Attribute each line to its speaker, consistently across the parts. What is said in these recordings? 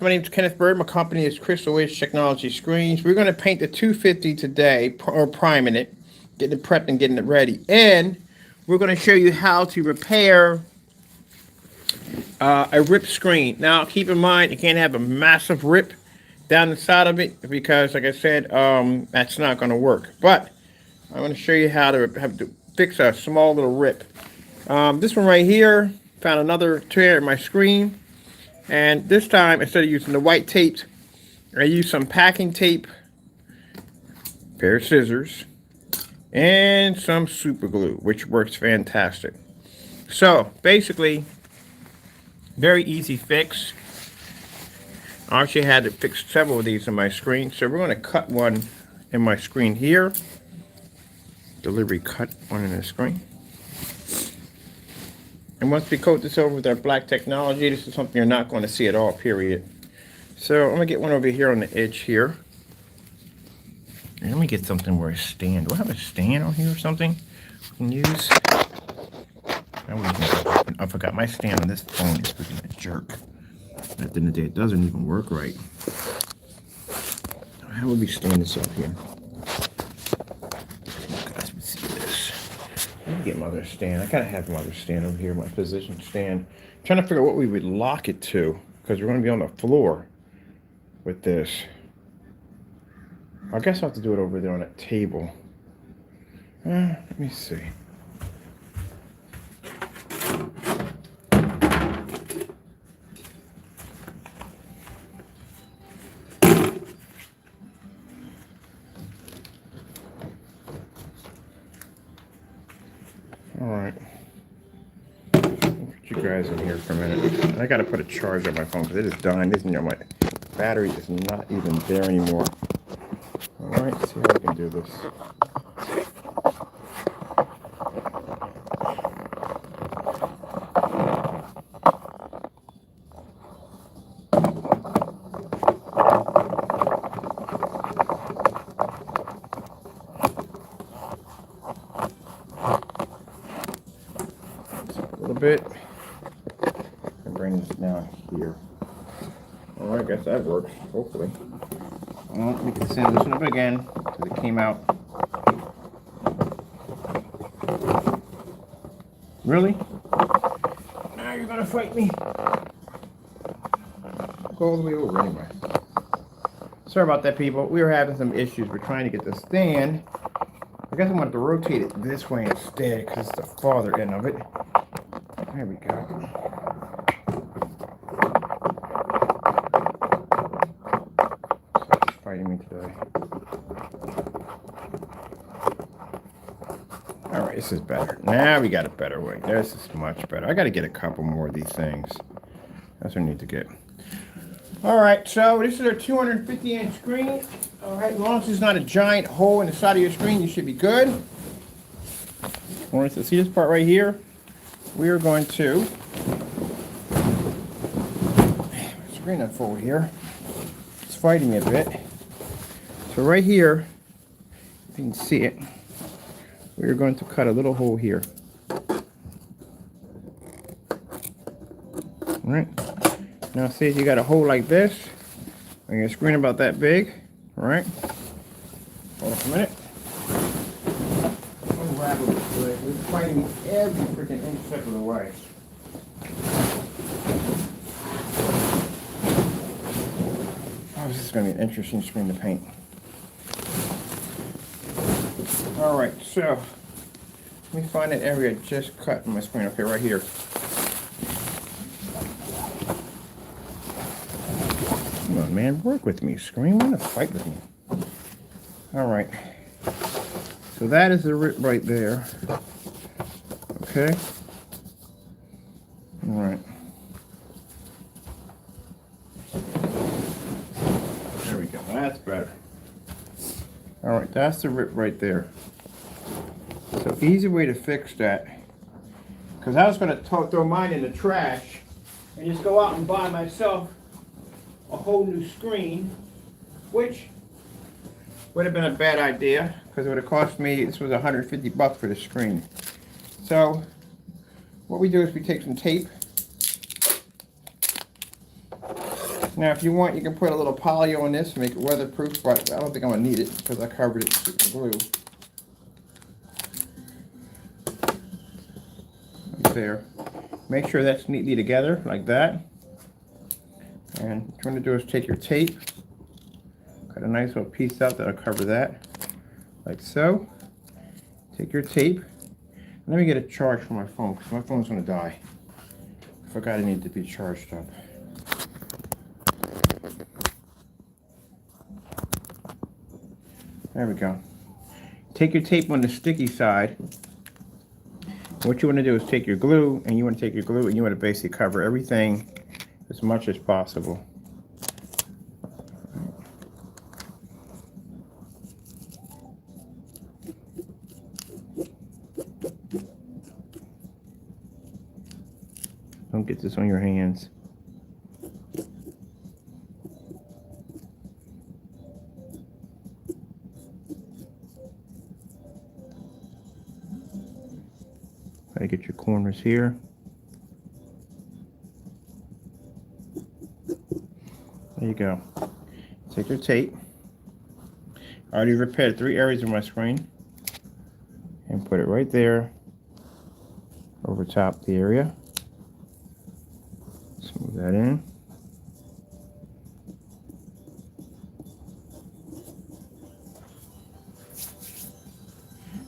Speaker 1: My name is Kenneth Bird. My company is Crystal Edge Technology Screens. We're going to paint the 250 today, or priming it, getting it prepped and getting it ready. And we're going to show you how to repair a ripped screen. Now, keep in mind, you can't have a massive rip down the side of it because, like I said, that's not going to work. But I'm going to show you how to fix a small little rip. This one right here, found another tear in my screen. And this time, instead of using the white tape, I used some packing tape, pair of scissors, and some super glue, which works fantastic. So, basically, very easy fix. I actually had to fix several of these on my screen. So we're going to cut one in my screen here. Delivery cut one in the screen. And once we coat this over with our black technology, this is something you're not going to see at all, period. So I'm going to get one over here on the edge here. And let me get something where I stand. Do I have a stand on here or something we can use? I forgot my stand on this phone is freaking a jerk. At the end of the day, it doesn't even work right. How would we stand this up here? Guys, we see this. Let me get my other stand. I gotta have my other stand over here, my position stand. I'm trying to figure out what we would lock it to, because we're gonna be on the floor with this. I guess I'll have to do it over there on that table. Let me see. Alright. Put you guys in here for a minute. I gotta put a charge on my phone because it is dying. This, my battery is not even there anymore. Alright, see how I can do this. Bit and bring this down here. Alright, I guess that works, hopefully. Well, we can send this one up again because it came out. Really? Now you're gonna fight me. Go all the way over anyway. Sorry about that, people. We were having some issues. We're trying to get the stand. I guess I'm going to have to rotate it this way instead because it's the farther end of it. There we go. So it's fighting me today. Alright, this is better. Now we got a better way. This is much better. I got to get a couple more of these things. That's what I need to get. Alright, so this is our 250-inch screen. Alright, as long as there's not a giant hole in the side of your screen, you should be good. Alright, so see this part right here? We are going to screen unfold here. It's fighting me a bit. So right here, if you can see it, we are going to cut a little hole here. All right. Now see if you got a hole like this, and your screen about that big. All right. Hold on a minute. It's fighting every freaking inch step of the way. Oh, this is going to be an interesting screen to paint. Alright, so let me find that area I just cut on my screen. Okay, right here. Come on, man, work with me. Screen, want to fight with me. Alright. So that is the rip right there. Okay. All right. There we go. That's better. All right, that's the rip right there. So easy way to fix that. Because I was going to throw mine in the trash and just go out and buy myself a whole new screen, which would have been a bad idea because it would have cost me, this was $150 for the screen. So what we do is we take some tape. Now, if you want, you can put a little poly on this to make it weatherproof, but I don't think I'm gonna need it because I covered it with glue. Right there. Make sure that's neatly together like that. And what you're gonna do is take your tape, cut a nice little piece out that'll cover that, like so. Take your tape. Let me get a charge for my phone because my phone's gonna die. I forgot it needed to be charged up. There we go. Take your tape on the sticky side. What you want to do is take your glue, and you want to basically cover everything as much as possible. Don't get this on your hands. Try to get your corners here. There you go. Take your tape. I already repaired 3 areas of my screen and put it right there over top the area. Smooth that in.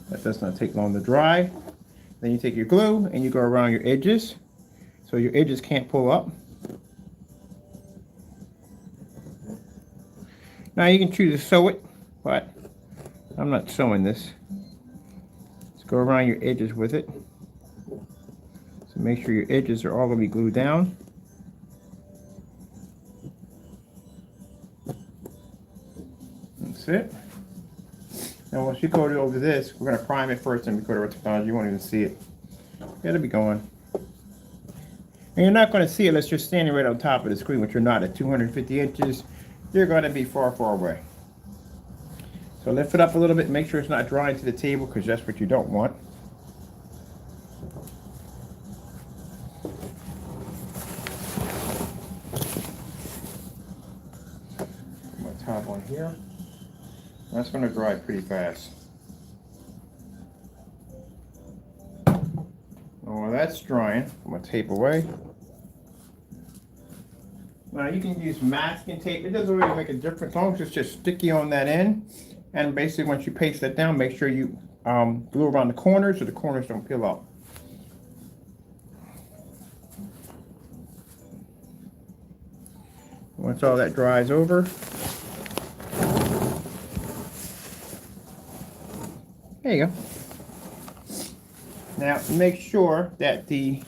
Speaker 1: That does not take long to dry. Then you take your glue and you go around your edges so your edges can't pull up. Now you can choose to sew it, but I'm not sewing this. Just go around your edges with it. So make sure your edges are all going to be glued down. That's it. Now once you go over this, we're going to prime it first and record our technology. You won't even see it. It'll be going. And you're not going to see it unless you're standing right on top of the screen, which you're not at 250 inches. You're going to be far, far away. So lift it up a little bit. Make sure it's not drying to the table because that's what you don't want. Put my top on here. That's going to dry pretty fast. While that's drying, I'm going to tape away. Now you can use masking tape. It doesn't really make a difference as long as it's just sticky on that end. And basically once you paste that down, make sure you glue around the corners so the corners don't peel out. Once all that dries over, there you go. Now make sure that the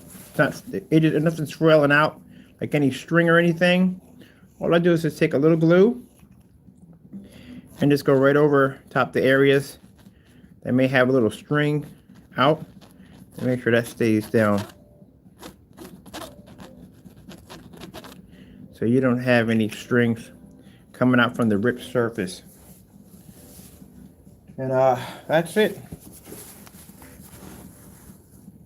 Speaker 1: edges, nothing's swelling out like any string or anything. All I do is just take a little glue and just go right over top the areas that may have a little string out and make sure that stays down. So you don't have any strings coming out from the ripped surface. And that's it.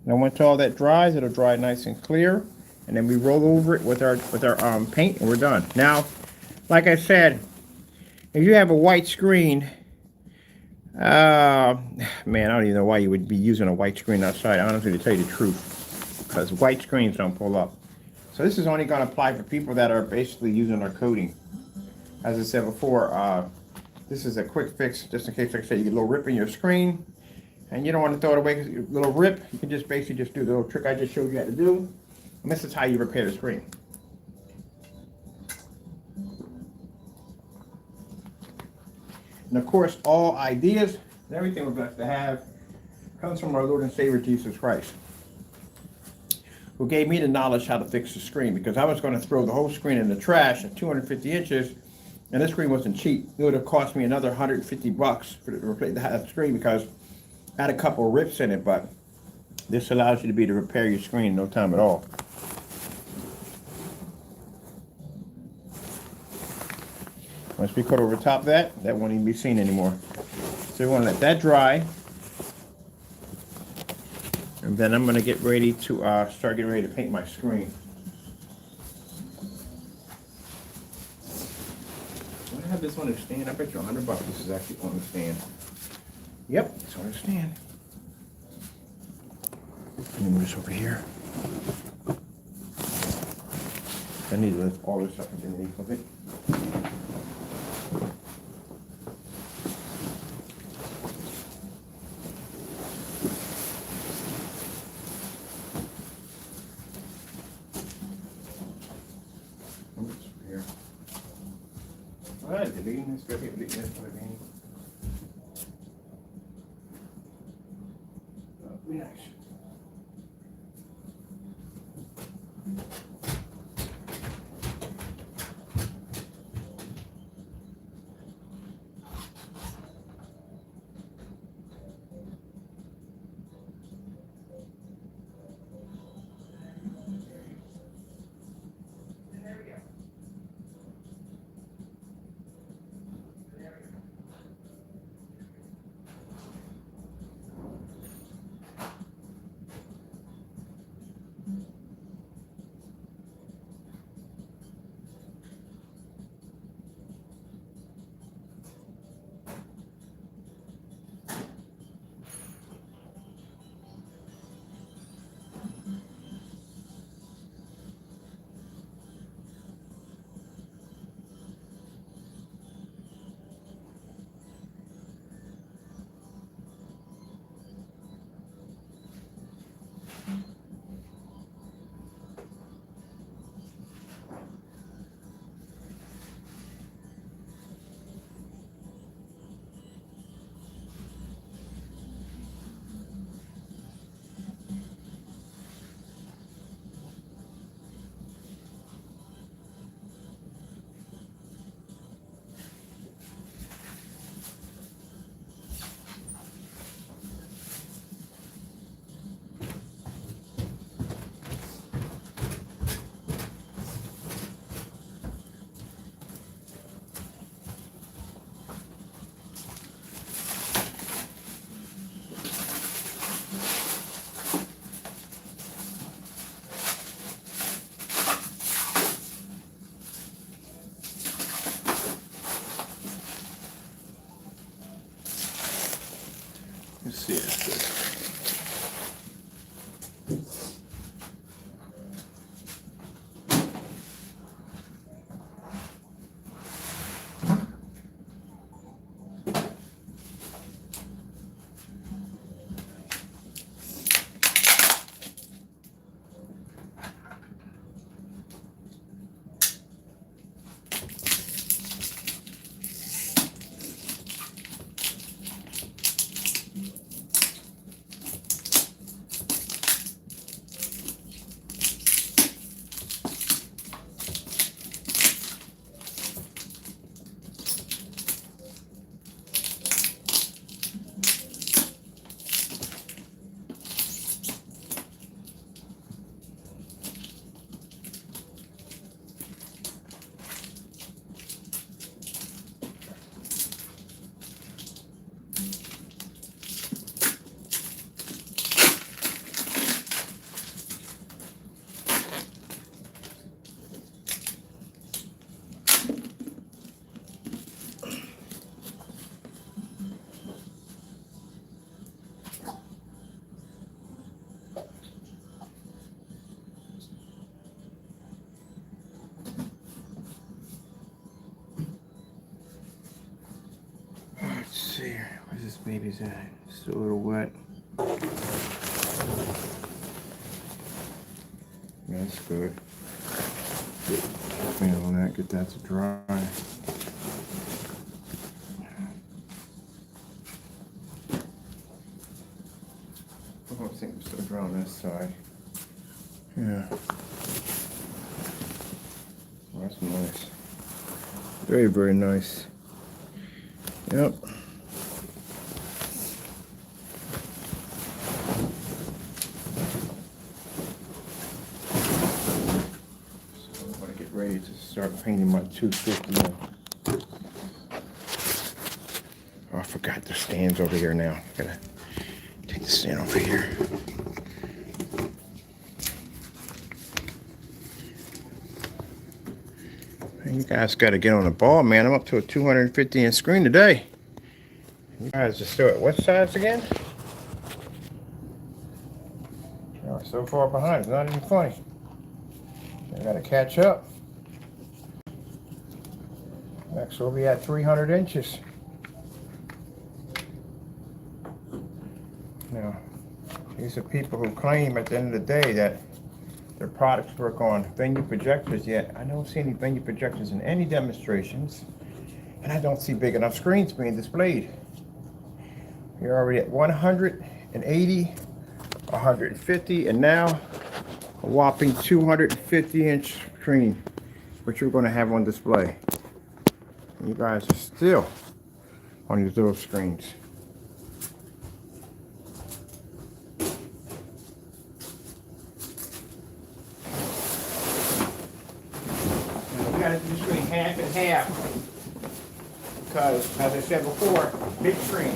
Speaker 1: Now once all that dries, it'll dry nice and clear. And then we roll over it with our paint and we're done. Now, like I said, if you have a white screen, man, I don't even know why you would be using a white screen outside, honestly, to tell you the truth. Because white screens don't pull up. So this is only going to apply for people that are basically using our coating. As I said before, this is a quick fix, just in case, like I said, you get a little rip in your screen. And you don't want to throw it away because a little rip. You can just basically just do the little trick I just showed you how to do. And this is how you repair the screen. And of course, all ideas and everything we're blessed to have comes from our Lord and Savior Jesus Christ, who gave me the knowledge how to fix the screen, because I was going to throw the whole screen in the trash at 250 inches, and this screen wasn't cheap. It would have cost me another $150 for to replace the screen because I had a couple of rips in it, but this allows you to repair your screen in no time at all. Once we cut over top of that, that won't even be seen anymore. So we want to let that dry. And then I'm going to get ready to start getting ready to paint my screen. have this on the stand. I bet you $100 this is actually on the stand. Yep, it's on the stand. Let me move this over here. I need to lift all this up underneath of it. Here. All right, deleting this, deleting this, deleting. Nice. Let's see this. Let's see, where's this baby's at? It's a little wet. That's good. Clean on that, get that to dry. I don't think it's so dry on this side. Yeah. Oh, that's nice. Very, very nice. Yep. So I'm going to get ready to start painting my 250 now. Oh, I forgot the stands over here now. Gotta take the stand over here. You guys got to get on the ball, man. I'm up to a 250-inch screen today. You guys are still at what size again? You're so far behind. It's not even funny. I got to catch up. Next, we'll be at 300 inches. Now, these are people who claim at the end of the day that their products work on venue projectors, yet I don't see any venue projectors in any demonstrations, and I don't see big enough screens being displayed. You're already at 180, 150, and now a whopping 250-inch screen, which we're going to have on display. And you guys are still on these little screens. We got to do screen half and half because, as I said before, big screen,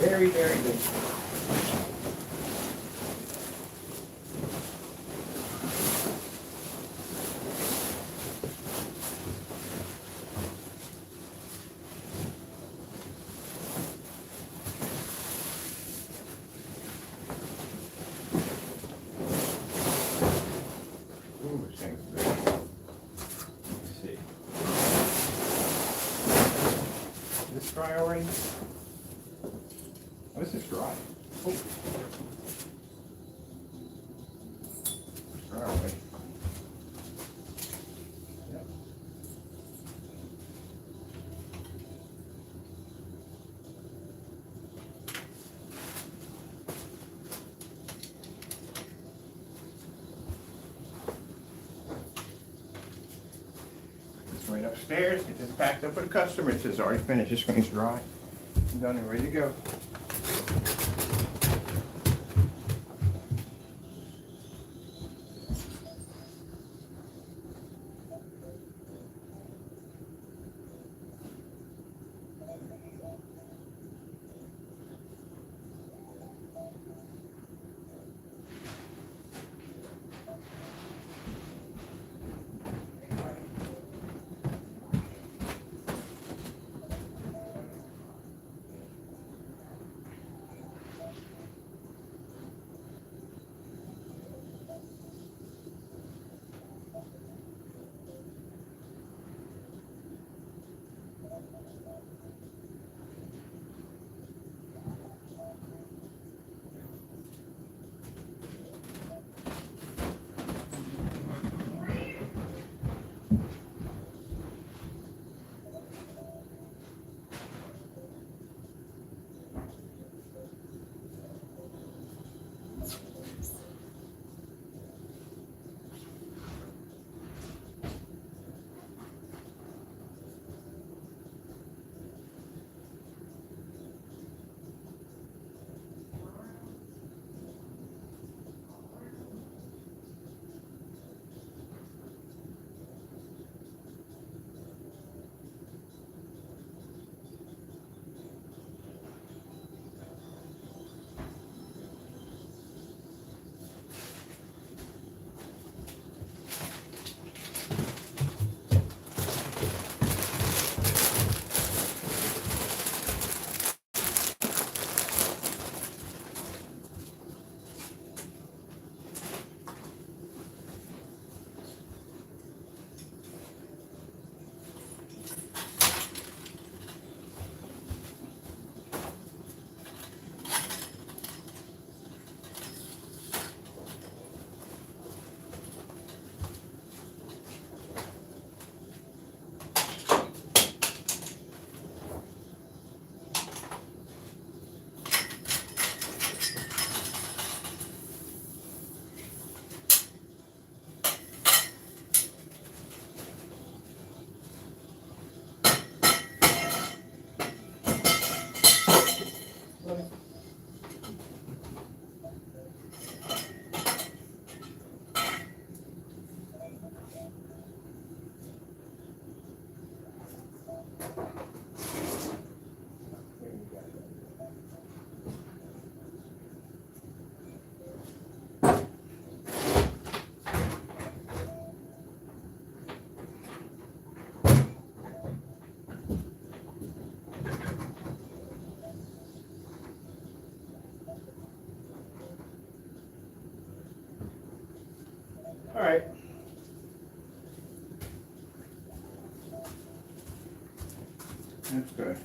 Speaker 1: very, very big. Ooh, this thing's big. Let's see. Is this dry already? Oh, this is dry. Oh. It's dry already. Yep. This right upstairs. Get this packed up for the customer. It says already finished. This screen's dry. Done and ready to go. That's good.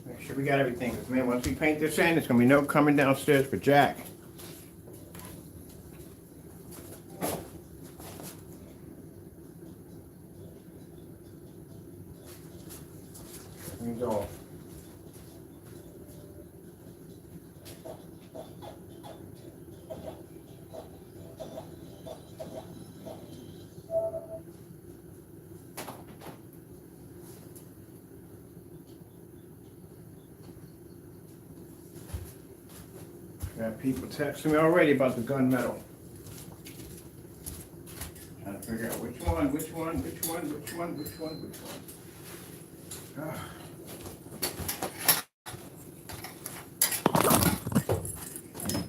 Speaker 1: Make sure we got everything, because man, once we paint this in, there's gonna be no coming downstairs for Jack. Everything's off. Got people texting me already about the gunmetal. Trying to figure out which one. Ah.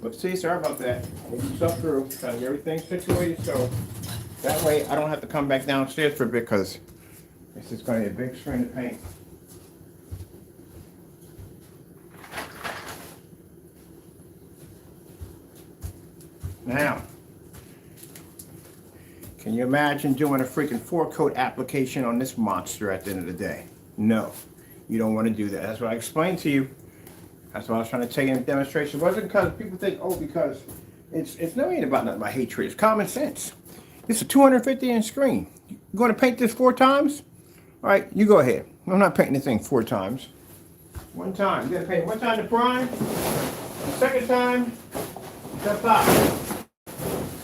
Speaker 1: But see, sorry about that. Moving stuff through, trying to get everything situated so that way I don't have to come back downstairs for a bit, because this is going to be a big screen to paint. Now, can you imagine doing a freaking 4-coat application on this monster at the end of the day? No, you don't want to do that. That's what I explained to you. That's what I was trying to tell you in the demonstration. It wasn't because people think, oh, because it's no, ain't about nothing about hatred. It's common sense. It's a 250-inch screen. You going to paint this 4 times? All right, you go ahead. I'm not painting this thing 4 times. 1 time. You got to paint 1 time to prime. The second time to pop.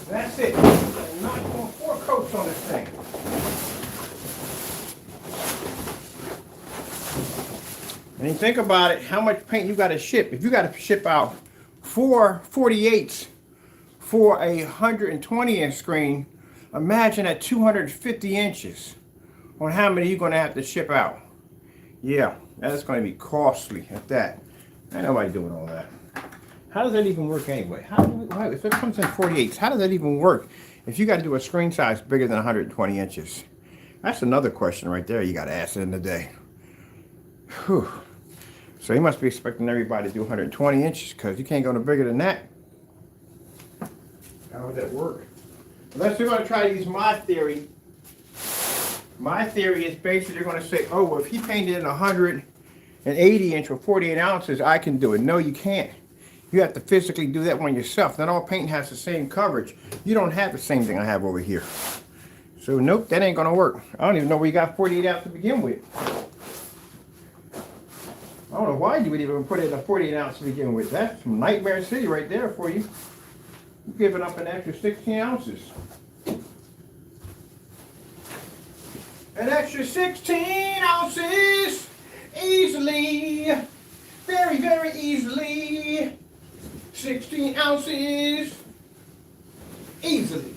Speaker 1: That's it. I'm not going 4 coats on this thing. And you think about it, how much paint you got to ship. If you got to ship out 4 48s for a 120-inch screen, imagine at 250 inches on how many you're going to have to ship out. Yeah, that's going to be costly at that. Ain't nobody doing all that. How does that even work anyway? If it comes in 48s, how does that even work if you got to do a screen size bigger than 120 inches? That's another question right there you got to ask in the day. Whew. So he must be expecting everybody to do 120 inches, because you can't go no bigger than that. How would that work? Unless they're going to try to use my theory. My theory is basically they're going to say, oh, well, if he painted in 180 inch or 48 ounces, I can do it. No, you can't. You have to physically do that one yourself. Not all paint has the same coverage. You don't have the same thing I have over here. So nope, that ain't going to work. I don't even know where you got 48 out to begin with. I don't know why you would even put it in a 48 ounce to begin with. That's some Nightmare City right there for you. You're giving up an extra 16 ounces. An extra 16 ounces easily. Very, very easily. 16 ounces easily.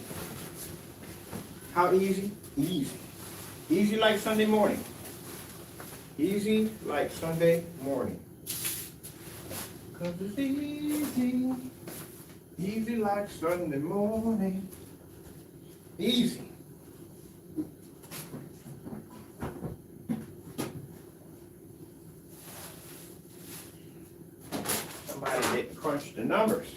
Speaker 1: How easy? Easy. Easy like Sunday morning. Easy like Sunday morning. 'Cause it's easy. Easy like Sunday morning. Easy. Somebody didn't crunch the numbers.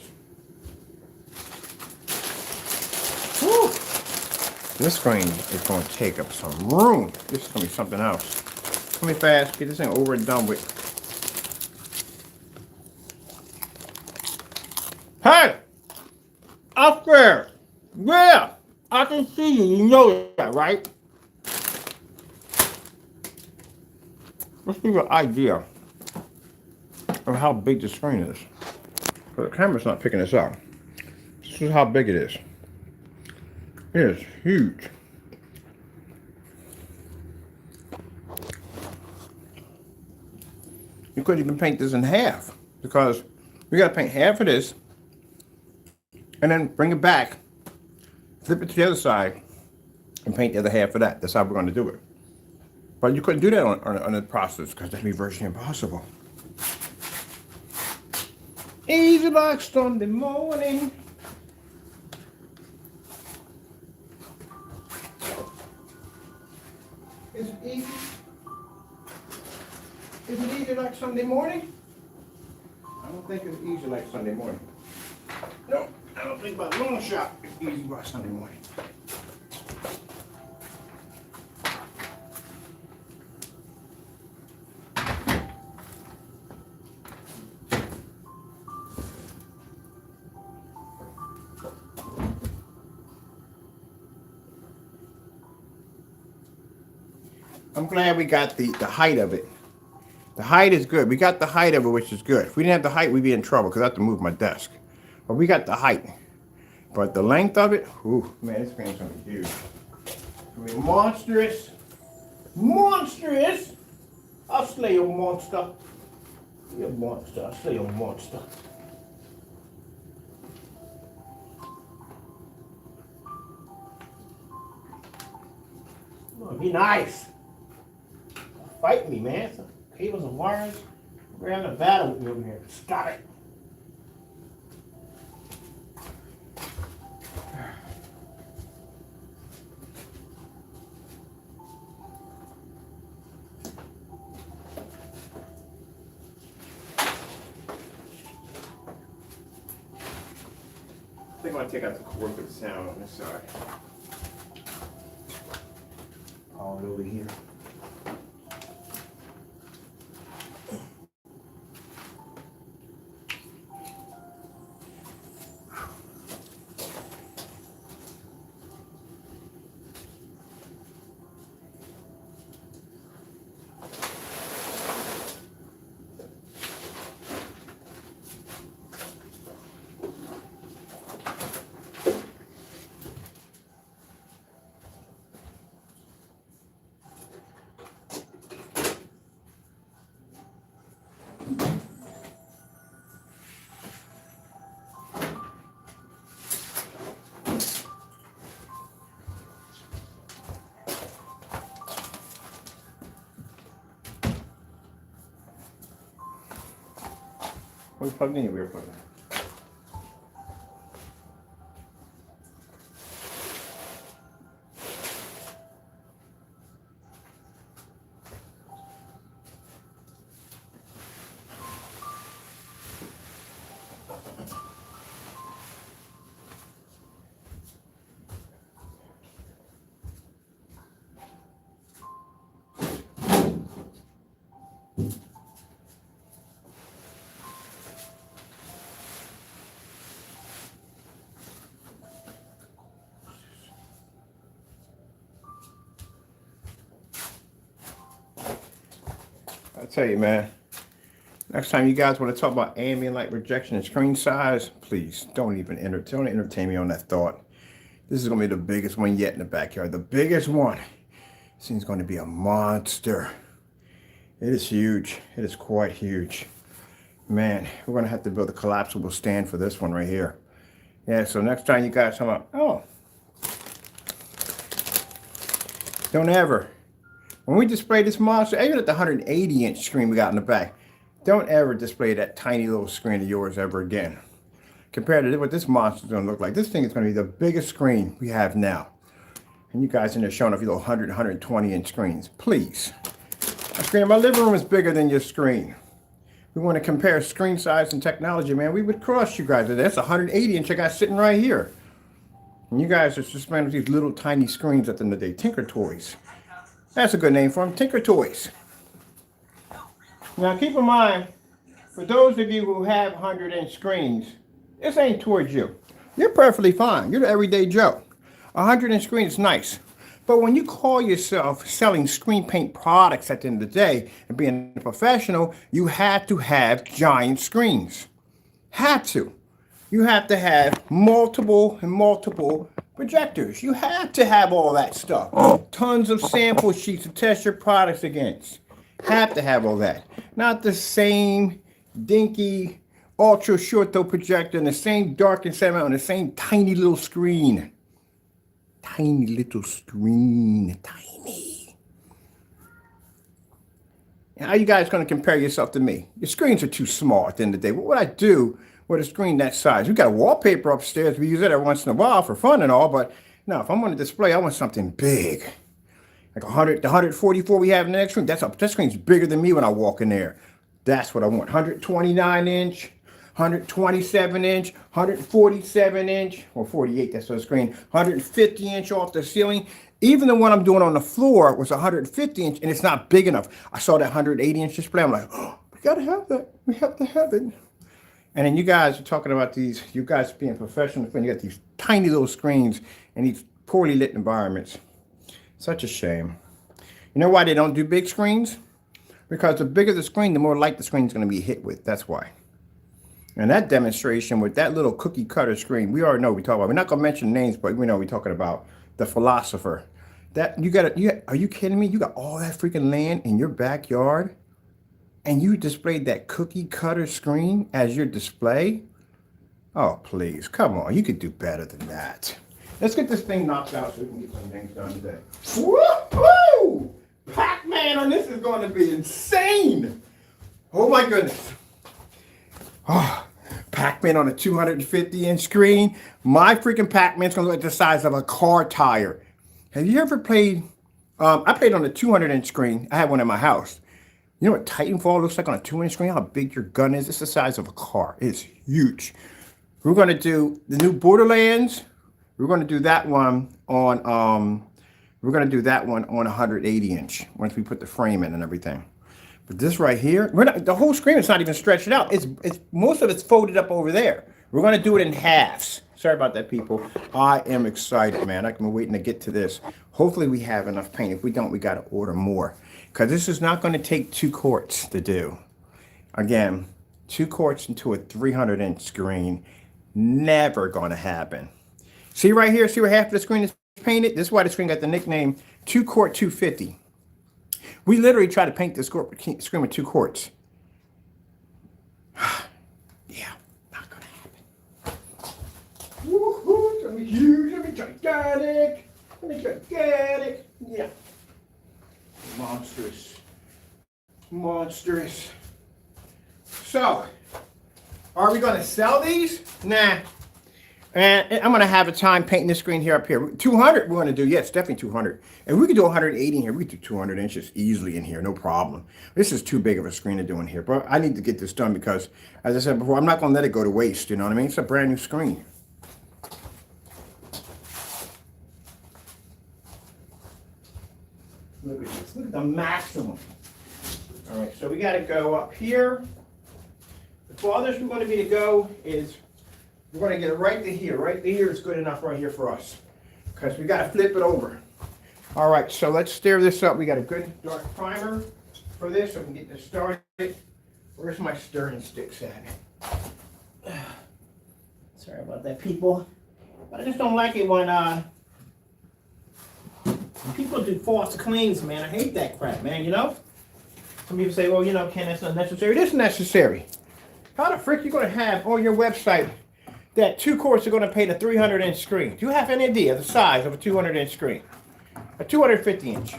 Speaker 1: Whew. This screen is going to take up some room. This is going to be something else. Let me fast, get this thing over and done with. Hey! Up there! Yeah! I can see you, you know that, right? Let's give you an idea of how big the screen is. But the camera's not picking this up. This is how big it is. It is huge. You could even paint this in half, because we got to paint half of this and then bring it back, flip it to the other side, and paint the other half of that. That's how we're going to do it. But you couldn't do that on the process, because that'd be virtually impossible. Easy like Sunday morning. Is it easy? Is it easy like Sunday morning? I don't think it's easy like Sunday morning. No, I don't think by a long shot it's easy by Sunday morning. I'm glad we got the height of it. The height is good. We got the height of it, which is good. If we didn't have the height, we'd be in trouble because I have to move my desk. But we got the height. But the length of it, ooh, man, this thing's gonna be huge. It's gonna be monstrous. Monstrous! I'll slay your monster. You're a monster. I'll slay your monster. Oh, be nice. Fight me, man. Some cables and wires. We're having a battle with me over here. Stop it. I think I'm going to take out the cord for the sound on this side. All over here. We plugged in your weird plug. I tell you, man, next time you guys want to talk about ambient light rejection and screen size, please don't entertain me on that thought. This is going to be the biggest one yet in the backyard. The biggest one. This thing's going to be a monster. It is huge. It is quite huge. Man, we're going to have to build a collapsible stand for this one right here. Yeah, so next time you guys come up, don't ever. When we display this monster, even at the 180-inch screen we got in the back, don't ever display that tiny little screen of yours ever again. Compared to what this monster is going to look like, this thing is going to be the biggest screen we have now. And you guys in there showing off your little 100, 120-inch screens. Please. My screen in my living room is bigger than your screen. We want to compare screen size and technology, man. We would cross you guys. That's a 180-inch I got sitting right here. And you guys are just playing with these little tiny screens at the end of the day. Tinker Toys. That's a good name for them, Tinker Toys. Now keep in mind, for those of you who have 100-inch screens, this ain't towards you. You're perfectly fine. You're the everyday Joe. A 100-inch screen is nice. But when you call yourself selling screen paint products at the end of the day and being a professional, you have to have giant screens. Have to. You have to have multiple projectors. You have to have all that stuff. Tons of sample sheets to test your products against. Have to have all that. Not the same dinky ultra short though projector and the same dark and sediment on the same tiny little screen. Tiny little screen. Tiny. How are you guys going to compare yourself to me? Your screens are too small at the end of the day. What would I do with a screen that size? We got a wallpaper upstairs. We use it every once in a while for fun and all, but no, if I'm going to display, I want something big. Like 100, the 144 we have in the next screen, that screen's bigger than me when I walk in there. That's what I want. 129 inch, 127 inch, 147 inch, or 48, that's on the screen, 150 inch off the ceiling. Even the one I'm doing on the floor was 150 inch, and it's not big enough. I saw that 180 inch display. I'm like, oh, we gotta have that. We have to have it. And then you guys are talking about these, you guys being professional, when you got these tiny little screens in these poorly lit environments. Such a shame. You know why they don't do big screens? Because the bigger the screen, the more light the screen is going to be hit with. That's why. And that demonstration with that little cookie cutter screen, we already know what we talk about. We're not going to mention names, but we know we're talking about the philosopher. That are you kidding me? You got all that freaking land in your backyard and you displayed that cookie cutter screen as your display? Oh, please. Come on. You could do better than that. Let's get this thing knocked out so we can get some things done today. Woo-hoo! Pac-Man on this is going to be insane. Oh my goodness. Oh, Pac-Man on a 250-inch screen. My freaking Pac-Man's going to look like the size of a car tire. Have you ever played? I played on a 200-inch screen. I have one in my house. You know what Titanfall looks like on a 2-inch screen? How big your gun is? It's the size of a car. It's huge. We're going to do the new Borderlands. We're going to do that one on we're going to do that one on 180 inch once we put the frame in and everything. But this right here, the whole screen is not even stretched out. It's most of it's folded up over there. We're going to do it in halves. Sorry about that, people. I am excited, man. I've been waiting to get to this. Hopefully we have enough paint. If we don't, we got to order more because this is not going to take 2 quarts to do. Again, 2 quarts into a 300-inch screen, never going to happen. See right here, see where half of the screen is painted? This is why the screen got the nickname 2 quart 250. We literally try to paint this screen with 2 quarts. Yeah, not gonna happen. Woohoo! It's gonna be huge, it's gonna be gigantic. It's gonna be gigantic. Yeah. Monstrous. Monstrous. So, are we gonna sell these? Nah. And I'm going to have a time painting this screen here up here. 200 we're going to do. Yes, definitely 200. And we could do 180 in here. We could do 200 inches easily in here. No problem. This is too big of a screen to do in here. But I need to get this done because, as I said before, I'm not going to let it go to waste. You know what I mean? It's a brand new screen. Look at this. Look at the maximum. All right. So we got to go up here. The farthest we're going to be to go is... we're going to get it right to here. Right to here is good enough right here for us. Because we got to flip it over. All right, so let's stir this up. We got a good dark primer for this so we can get this started. Where's my stirring sticks at? Sorry about that, people. But I just don't like it when people do false claims, man. I hate that crap, man, you know? Some people say, well, you know, Ken, that's not necessary. It is necessary. How the frick are you going to have on your website that 2 quarts are going to paint a 300-inch screen? Do you have any idea the size of a 200-inch screen? A 250-inch.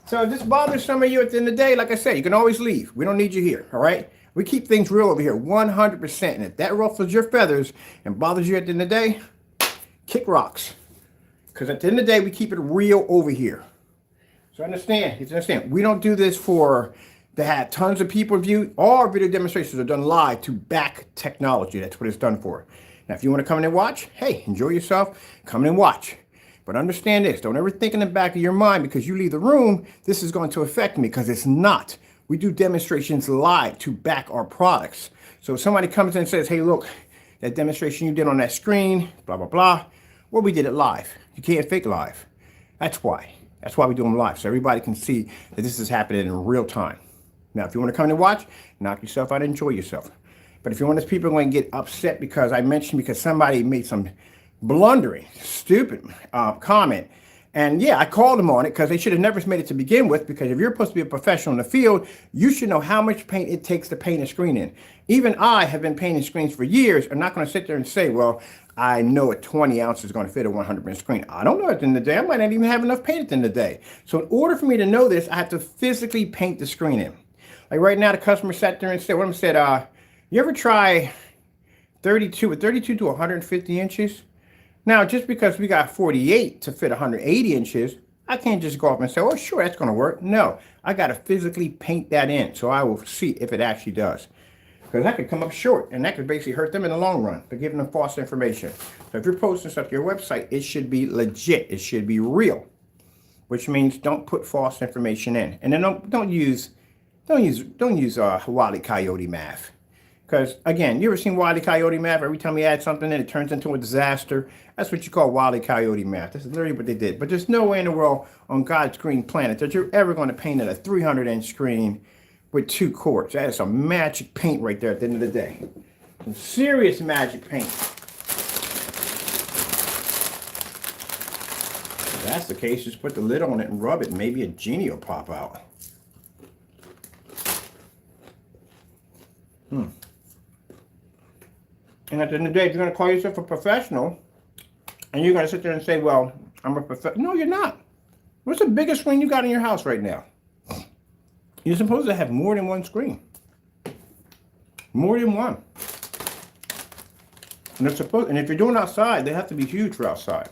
Speaker 1: So if this bothers some of you at the end of the day, like I said, you can always leave. We don't need you here, all right? We keep things real over here, 100%. And if that ruffles your feathers and bothers you at the end of the day, kick rocks. Because at the end of the day, we keep it real over here. So understand, we don't do this to have tons of people view. All our video demonstrations are done live to back technology. That's what it's done for. Now, if you want to come in and watch, hey, enjoy yourself. Come in and watch. But understand this. Don't ever think in the back of your mind because you leave the room, this is going to affect me because it's not. We do demonstrations live to back our products. So if somebody comes in and says, hey, look, that demonstration you did on that screen, blah, blah, blah. Well, we did it live. You can't fake live. That's why. That's why we do them live. So everybody can see that this is happening in real time. Now, if you want to come in and watch, knock yourself out and enjoy yourself. But if you want to, people are going to get upset because somebody made some blundering, stupid comment. And yeah, I called them on it because they should have never made it to begin with, because if you're supposed to be a professional in the field, you should know how much paint it takes to paint a screen in. Even I have been painting screens for years. I'm not going to sit there and say, well, I know a 20 ounce is going to fit a 100-inch screen. I don't know at the end of the day. I might not even have enough paint at the end of the day. So in order for me to know this, I have to physically paint the screen in. Like right now, the customer sat there and said, you ever try 32 to 150 inches? Now, just because we got 48 to fit 180 inches, I can't just go up and say, oh, sure, that's going to work. No, I got to physically paint that in so I will see if it actually does. Because that could come up short, and that could basically hurt them in the long run for giving them false information. So if you're posting stuff to your website, it should be legit. It should be real, which means don't put false information in. And then don't use Wile E. Coyote math. Because again, you ever seen Wile E. Coyote math? Every time you add something in, it turns into a disaster. That's what you call Wile E. Coyote math. That's literally what they did. But there's no way in the world on God's green planet that you're ever going to paint at a 300-inch screen with 2 quarts. That is some magic paint right there at the end of the day. Some serious magic paint. If that's the case, just put the lid on it and rub it. And maybe a genie will pop out. And at the end of the day, if you're going to call yourself a professional, and you're going to sit there and say, well, I'm a professional. No, you're not. What's the biggest screen you got in your house right now? You're supposed to have more than one screen. More than one. And if you're doing outside, they have to be huge for outside.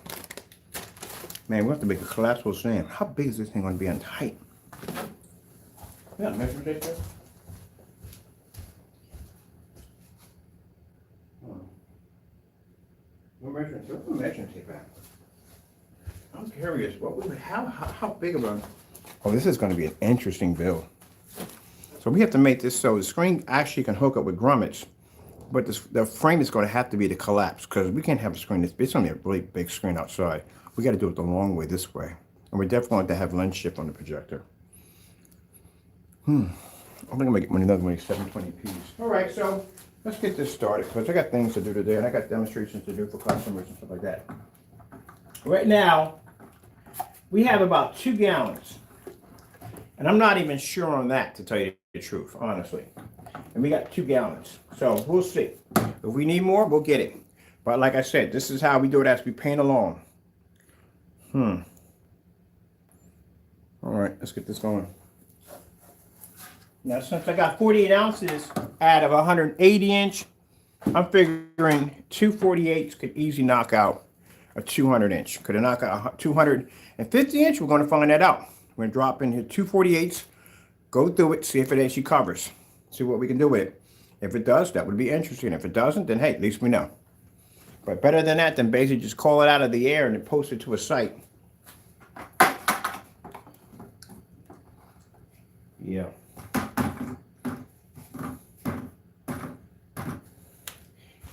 Speaker 1: Man, we have to make a collapsible stand. How big is this thing going to be on height? Yeah, measurement tape there. What's the measurement tape at? I'm curious. How big of a? Oh, this is going to be an interesting build. So we have to make this so the screen actually can hook up with grommets, but the frame is going to have to be to collapse because we can't have a screen. It's only a really big screen outside. We got to do it the long way this way, and we definitely want to have lens shift on the projector. I think I'm gonna get another one of these 720p's. All right, so let's get this started because I got things to do today, and I got demonstrations to do for customers and stuff like that. Right now, we have about 2 gallons. And I'm not even sure on that, to tell you the truth, honestly. And we got 2 gallons. So we'll see. If we need more, we'll get it. But like I said, this is how we do it as we paint along. All right, let's get this going. Now, since I got 48 ounces out of a 180-inch, I'm figuring 2 48s could easily knock out a 200-inch. Could it knock out a 250-inch? We're going to find that out. We're going to drop in here 2 48s, go through it, see if it actually covers. See what we can do with it. If it does, that would be interesting. If it doesn't, then hey, at least we know. But better than that, than basically just call it out of the air and then post it to a site. Yeah.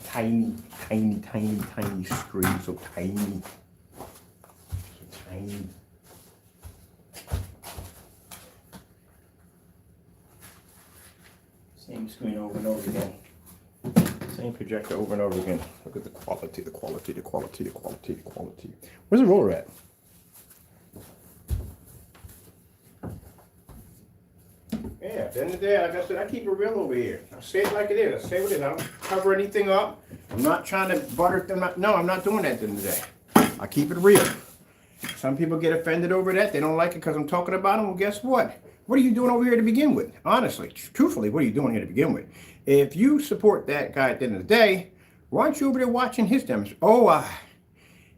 Speaker 1: Tiny, tiny, tiny, tiny screen. So tiny. So tiny. Same screen over and over again. Same projector over and over again. Look at the quality, the quality, the quality, the quality, the quality. Where's the roller at? Yeah, at the end of the day, like I said, I keep it real over here. I say it like it is. I say what it is. I don't cover anything up. I'm not trying to butter them up. No, I'm not doing that at the end of the day. I keep it real. Some people get offended over that. They don't like it because I'm talking about them. Well, guess what? What are you doing over here to begin with? Honestly, truthfully, what are you doing here to begin with? If you support that guy at the end of the day, why aren't you over there watching his demos? Oh,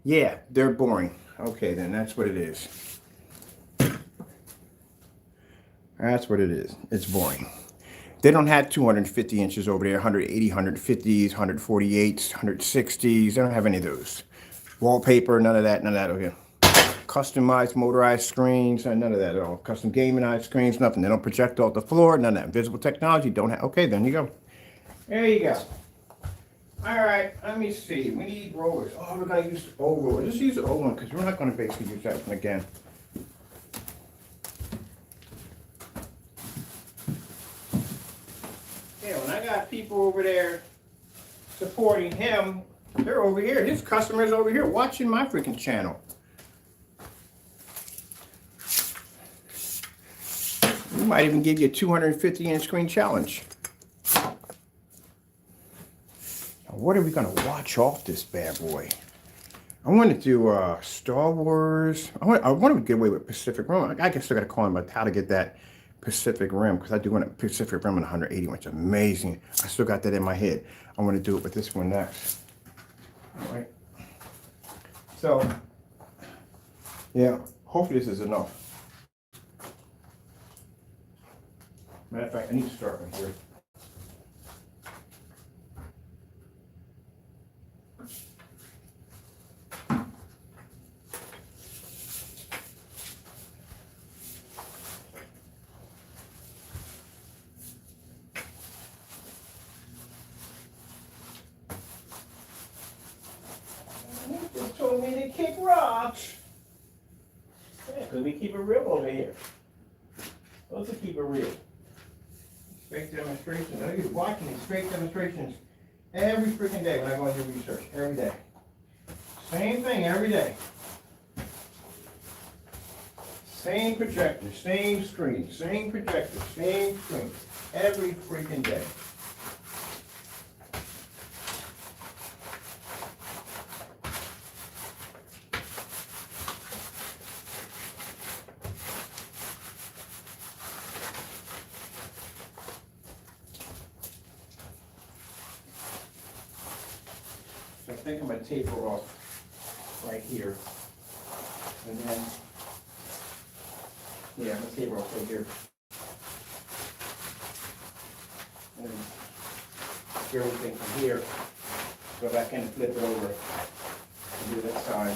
Speaker 1: yeah, they're boring. Okay, then that's what it is. That's what it is. It's boring. They don't have 250 inches over there, 180, 150s, 148s, 160s. They don't have any of those. Wallpaper, none of that, none of that. Okay. Customized motorized screens, none of that at all. Custom gamingized screens, nothing. They don't project off the floor, none of that. Visible technology, don't have. Okay, then you go. There you go. All right, let me see. We need rollers. Oh, we're going to use the old roller. Just use the old one because we're not going to basically use that one again. Yeah, when I got people over there supporting him, they're over here. His customers over here watching my freaking channel. We might even give you a 250-inch screen challenge. Now, what are we going to watch off this bad boy? I want to do Star Wars. I want to get away with Pacific Rim. I guess I got to call him about how to get that Pacific Rim because I do want a Pacific Rim in 180, which is amazing. I still got that in my head. I want to do it with this one next. All right. So, yeah, Hopefully this is enough. Matter of fact, I need to start right here. Just told me to kick rocks. Yeah, because we keep it real over here. Let's keep it real. Straight demonstrations. I get watching these straight demonstrations every freaking day when I go into research. Every day. Same thing every day. Same projector, same screen, same projector, same screen. Every freaking day. I think I'm going to taper off right here. And then, yeah, I'm going to taper off right here. And then get everything from here. Go back in and flip it over. And do that side.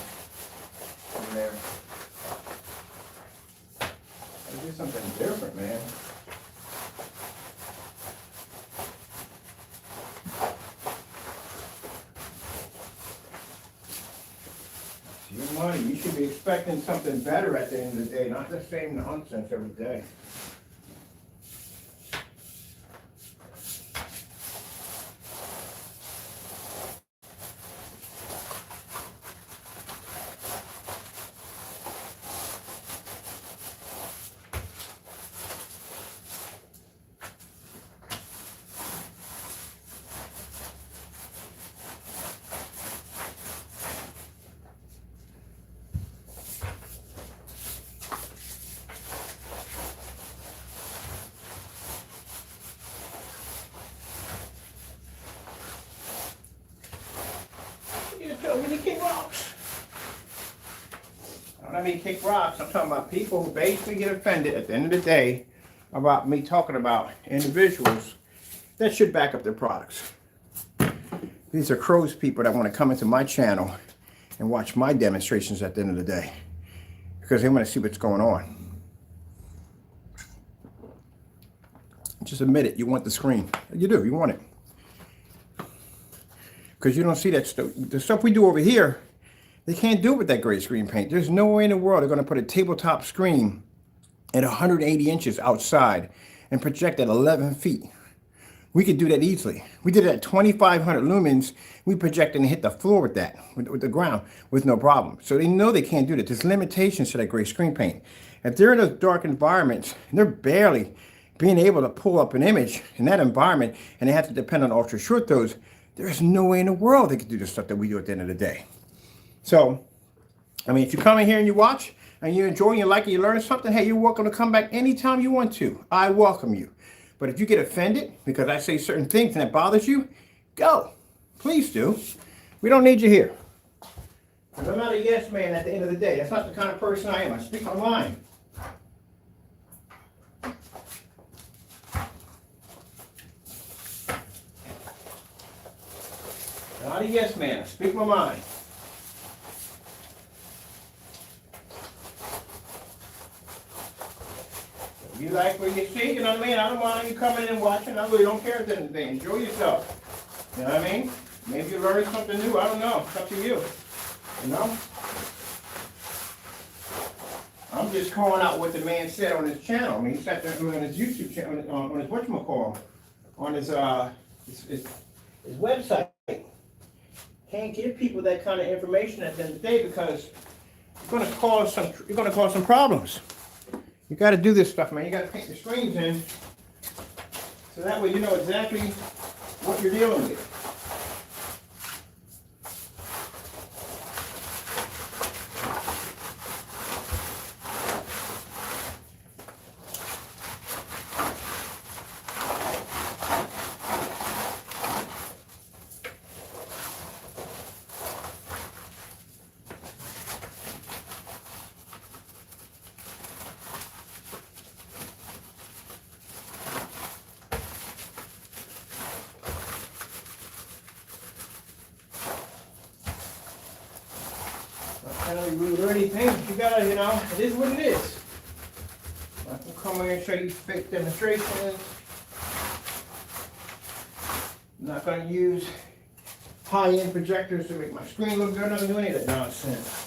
Speaker 1: From there. I'll do something different, man. Your money, you should be expecting something better at the end of the day, not the same nonsense every day. You told me to kick rocks. When I mean kick rocks, I'm talking about people who basically get offended at the end of the day about me talking about individuals that should back up their products. These are crows people that want to come into my channel and watch my demonstrations at the end of the day because they want to see what's going on. Just admit it, you want the screen. You do, you want it. Because you don't see that stuff. The stuff we do over here, they can't do it with that gray screen paint. There's no way in the world they're going to put a tabletop screen at 180 inches outside and project at 11 feet. We could do that easily. We did it at 2,500 lumens. We projected and hit the floor with that, with the ground, with no problem. So they know they can't do that. There's limitations to that gray screen paint. If they're in those dark environments, and they're barely being able to pull up an image in that environment, and they have to depend on ultra short throws, there's no way in the world they could do the stuff that we do at the end of the day. So, I mean, if you come in here and you watch, and you enjoy, you like it, you learn something, hey, you're welcome to come back anytime you want to. I welcome you. But if you get offended because I say certain things and that bothers you, go. Please do. We don't need you here. I'm not a yes man at the end of the day. That's not the kind of person I am. I speak my mind. Not a yes man. I speak my mind. If you like what you see, you know what I mean? I don't mind you coming in and watching. I really don't care at the end of the day. Enjoy yourself. You know what I mean? Maybe you learn something new. I don't know. It's up to you. You know? I'm just calling out what the man said on his channel. I mean, he sat there on his YouTube channel, on his whatchamacallit, on his website. Can't give people that kind of information at the end of the day because you're going to cause some problems. You got to do this stuff, man. You got to paint the screens in so that way you know exactly what you're dealing with. rude or anything. You gotta, you know, it is what it is. I can come here and show you fake demonstrations. I'm not gonna use high-end projectors to make my screen look good. I'm not gonna do any of that nonsense.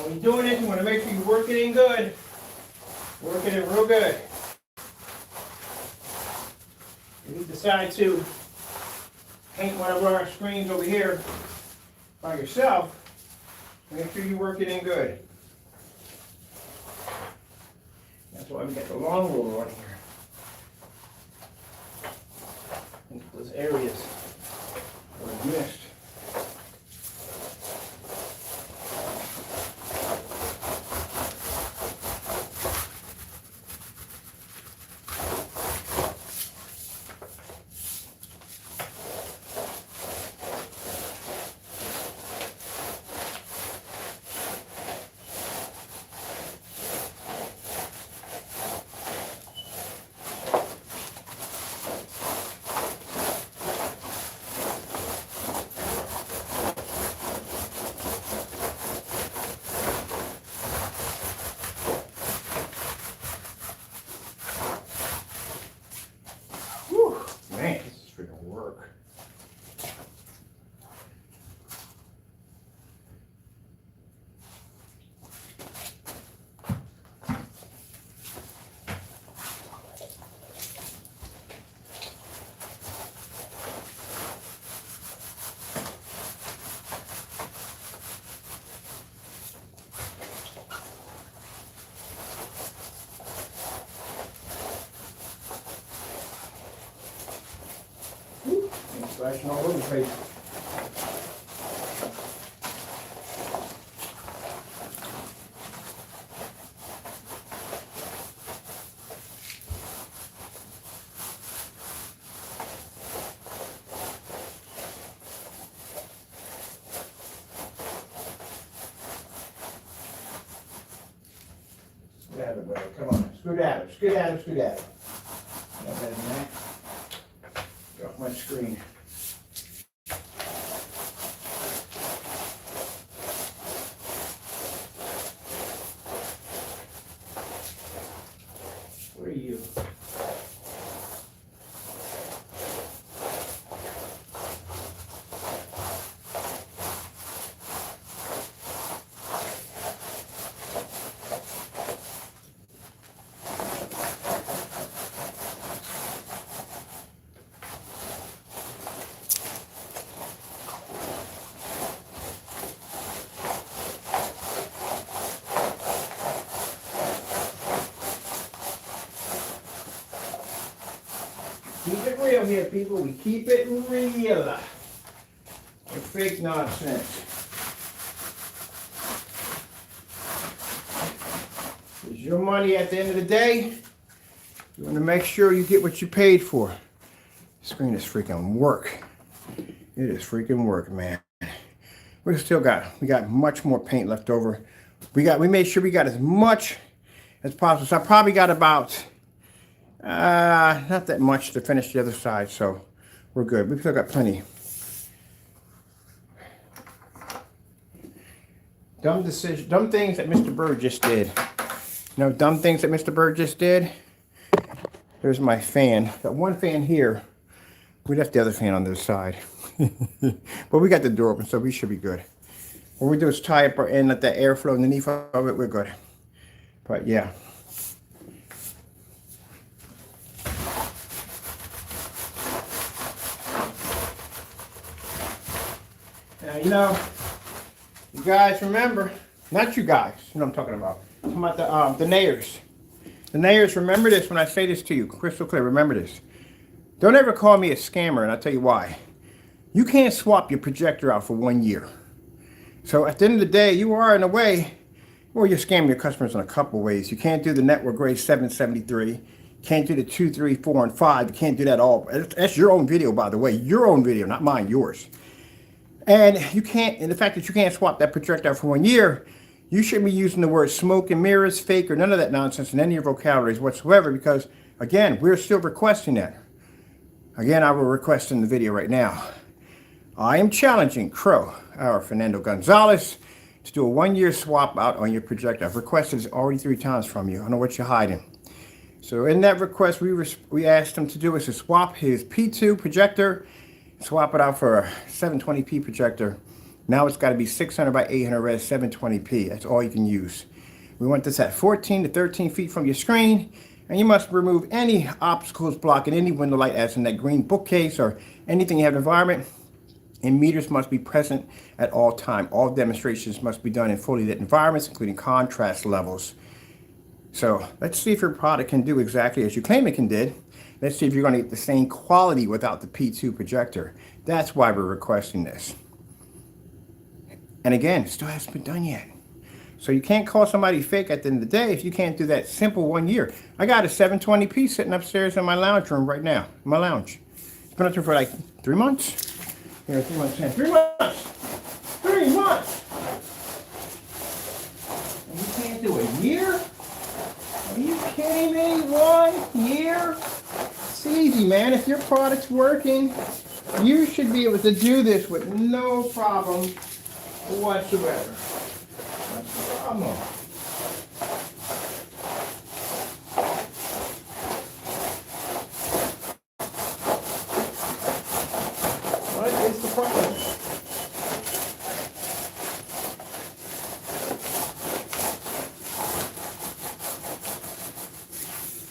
Speaker 1: When you're doing this, you want to make sure you work it in good. Work it in real good. If you decide to paint one of our screens over here by yourself, make sure you work it in good. That's why we got the long roller on here. Into those areas where we missed. Man, this is freaking work. Splashing all over the place. Skedaddle, brother. Come on. Skedaddle, skedaddle, skedaddle. Not better than that. Get off my screen. Where are you? Keep it real here, people. We keep it real. No fake nonsense. It's your money at the end of the day. You want to make sure you get what you paid for. The screen is freaking work. It is freaking work, man. We got much more paint left over. We made sure we got as much as possible. So I probably got about not that much to finish the other side, so we're good. We've still got plenty. Dumb things that Mr. Bird just did. You know, dumb things that Mr. Bird just did. There's my fan. Got one fan here. We left the other fan on the other side. But we got the door open, so we should be good. What we do is tie up our end, let that air flow underneath of it. We're good. But yeah. Now, you know, you guys remember, not you guys, you know what I'm talking about. I'm talking about the Nayers. The Nayers, remember this when I say this to you, crystal clear, remember this. Don't ever call me a scammer, and I'll tell you why. You can't swap your projector out for 1 year. So at the end of the day, you are in a way, well, you're scamming your customers in a couple ways. You can't do the network grade 773. Can't do the 2, 3, 4, and 5. You can't do that all. That's your own video, by the way. Your own video, not mine, yours. And you can't, and the fact that you can't swap that projector out for 1 year, You shouldn't be using the word smoke and mirrors, fake, or none of that nonsense in any of your vocabularies whatsoever because, again, we're still requesting that. Again, I will request in the video right now. I am challenging Crow, or Fernando Gonzalez, to do a 1-year swap out on your projector. I've requested this already 3 times from you. I don't know what you're hiding. So in that request, we asked him to do is to swap his P2 projector, swap it out for a 720p projector. Now it's got to be 600 by 800 res 720p. That's all you can use. We want this at 14 to 13 feet from your screen, and you must remove any obstacles blocking any window light as in that green bookcase or anything you have in the environment. And meters must be present at all time. All demonstrations must be done in fully lit environments, including contrast levels. So let's see if your product can do exactly as you claim it can did. Let's see if you're going to get the same quality without the P2 projector. That's why we're requesting this. And again, it still hasn't been done yet. So you can't call somebody fake at the end of the day if you can't do that simple 1 year. I got a 720p sitting upstairs in my lounge room right now, my lounge. It's been up there for like 3 months. Here, 3 months, 3 months! 3 months! And you can't do a year? Are you kidding me? 1 year? It's easy, man. If your product's working, you should be able to do this with no problem whatsoever. What's the problem? What is the problem?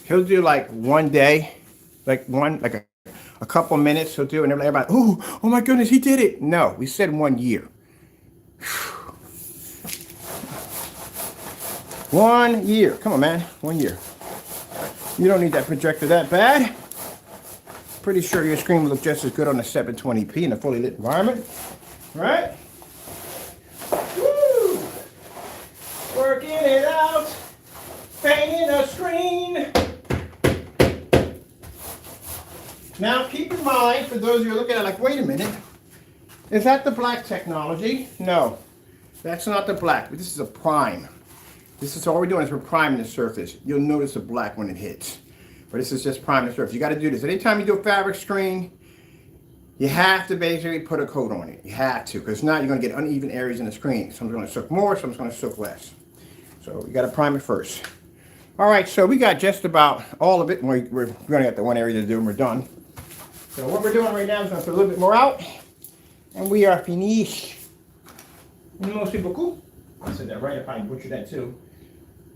Speaker 1: He'll do like 1 day, like a couple minutes he'll do, and everybody, oh my goodness, he did it. No, we said 1 year. 1 year. Come on, man. 1 year. You don't need that projector that bad. Pretty sure your screen will look just as good on a 720p in a fully lit environment. Right? Woo! Working it out. Painting a screen. Now keep in mind, for those of you who are looking at it like, wait a minute. Is that the black technology? No. That's not the black. This is a prime. This is all we're doing is we're priming the surface. You'll notice the black when it hits. But this is just priming the surface. You got to do this. Anytime you do a fabric screen, you have to basically put a coat on it. You have to, because now you're going to get uneven areas in the screen. Some's going to soak more, some's going to soak less. So you got to prime it first. All right, so we got just about all of it. We're going to get the one area to do and we're done. So what we're doing right now is going to put a little bit more out. And we are finished. Merci beaucoup. I said that right. I probably butchered that too.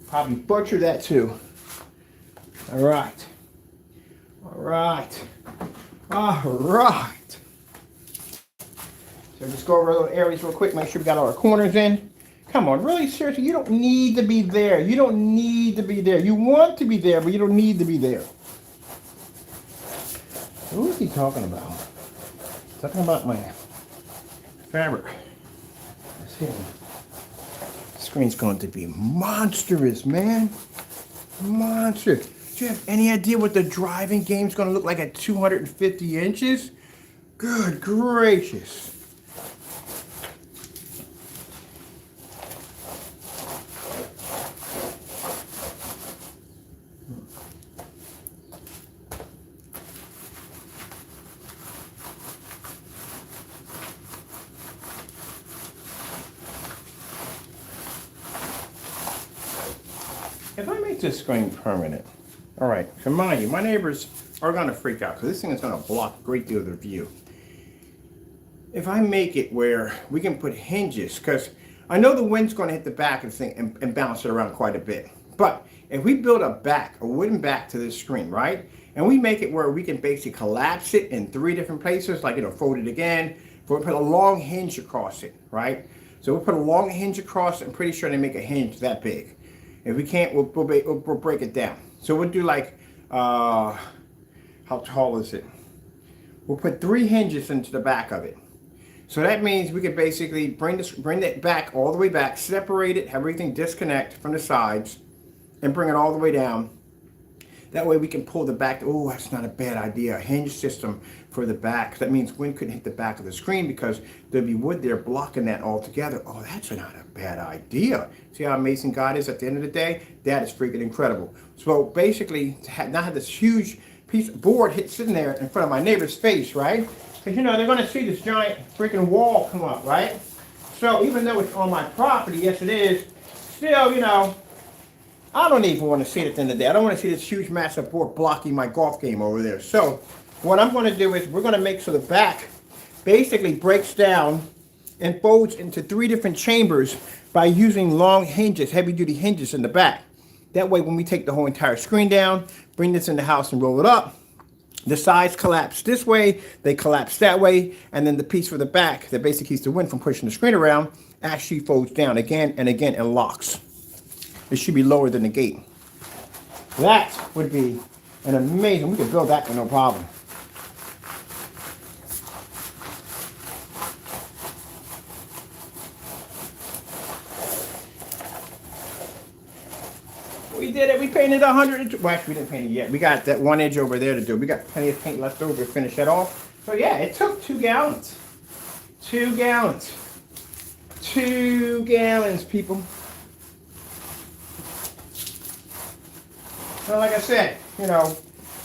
Speaker 1: Probably butchered that too. All right. All right. All right. So just go over little areas real quick. Make sure we got all our corners in. Come on, really seriously, you don't need to be there. You don't need to be there. You want to be there, but you don't need to be there. Who is he talking about? Talking about my fabric. Let's see. The screen's going to be monstrous, man. Monstrous. Do you have any idea what the driving game's going to look like at 250 inches? Good gracious. If I make this screen permanent, all right, so mind you, my neighbors are going to freak out because this thing is going to block a great deal of their view. If I make it where we can put hinges, because I know the wind's going to hit the back of the thing and bounce it around quite a bit. But if we build a wooden back to this screen, right, and we make it where we can basically collapse it in 3 different places, like, fold it again, we'll put a long hinge across it, right? So we'll put a long hinge across it. I'm pretty sure they make a hinge that big. If we can't, we'll break it down. So we'll do like, how tall is it? We'll put 3 hinges into the back of it. So that means we could basically bring that back all the way back, separate it, have everything disconnect from the sides, and bring it all the way down. That way we can pull the back. Oh, that's not a bad idea. A hinge system for the back. That means wind couldn't hit the back of the screen because there'd be wood there blocking that altogether. Oh, that's not a bad idea. See how amazing God is at the end of the day? That is freaking incredible. So basically, to not have this huge piece of board sitting there in front of my neighbor's face, right? Because, you know, they're going to see this giant freaking wall come up, right? So even though it's on my property, yes it is, still, you know, I don't even want to see it at the end of the day. I don't want to see this huge massive board blocking my golf game over there. So what I'm going to do is we're going to make so the back basically breaks down and folds into 3 different chambers by using long hinges, heavy duty hinges in the back. That way when we take the whole entire screen down, bring this in the house and roll it up, the sides collapse this way, they collapse that way, and then the piece for the back that basically keeps the wind from pushing the screen around actually folds down again and again and locks. It should be lower than the gate. That would be an amazing, we could build that with no problem. We did it. We painted 100. Well, actually, we didn't paint it yet. We got that 1 inch over there to do. We got plenty of paint left over to finish that off. So yeah, it took 2 gallons. 2 gallons. 2 gallons, people. So like I said, you know,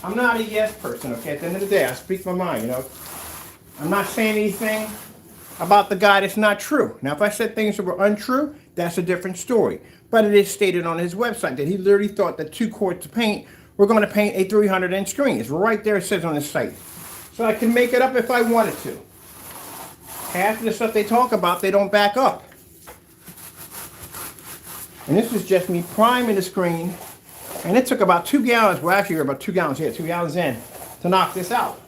Speaker 1: I'm not a yes person, okay? At the end of the day, I speak my mind, you know. I'm not saying anything about the guy that's not true. Now, if I said things that were untrue, that's a different story. But it is stated on his website that he literally thought that 2 quarts of paint were going to paint a 300-inch screen. It's right there, it says on his site. So I can make it up if I wanted to. Half of the stuff they talk about, they don't back up. And this is just me priming the screen. And it took about 2 gallons, well actually about 2 gallons here, 2 gallons in, to knock this out.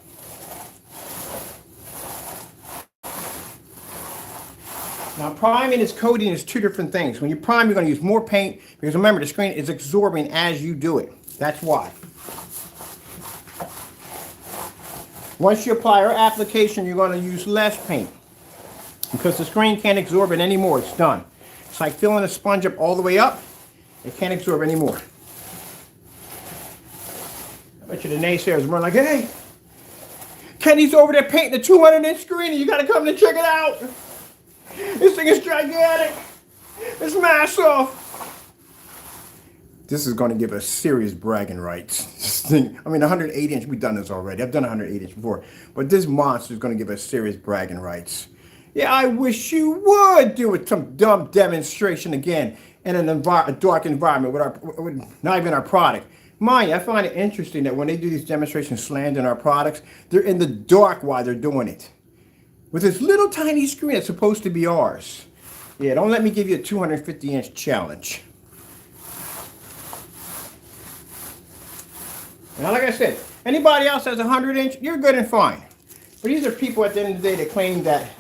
Speaker 1: Now priming and coating is 2 different things. When you prime, you're going to use more paint because remember the screen is absorbing as you do it. That's why. Once you apply our application, you're going to use less paint because the screen can't absorb it anymore. It's done. It's like filling a sponge up all the way up. It can't absorb anymore. I bet you the naysayers were like, hey, Kenny's over there painting a 200-inch screen and you got to come and check it out. This thing is gigantic. It's massive. This is going to give us serious bragging rights. This thing, I mean, 108-inch, we've done this already. I've done 108-inch before. But this monster is going to give us serious bragging rights. Yeah, I wish you would do it, some dumb demonstration again in a dark environment with not even our product. Mind you, I find it interesting that when they do these demonstrations slandering our products, they're in the dark while they're doing it. With this little tiny screen that's supposed to be ours. Yeah, don't let me give you a 250-inch challenge. Now, like I said, anybody else has a 100-inch, you're good and fine. But these are people at the end of the day that claim that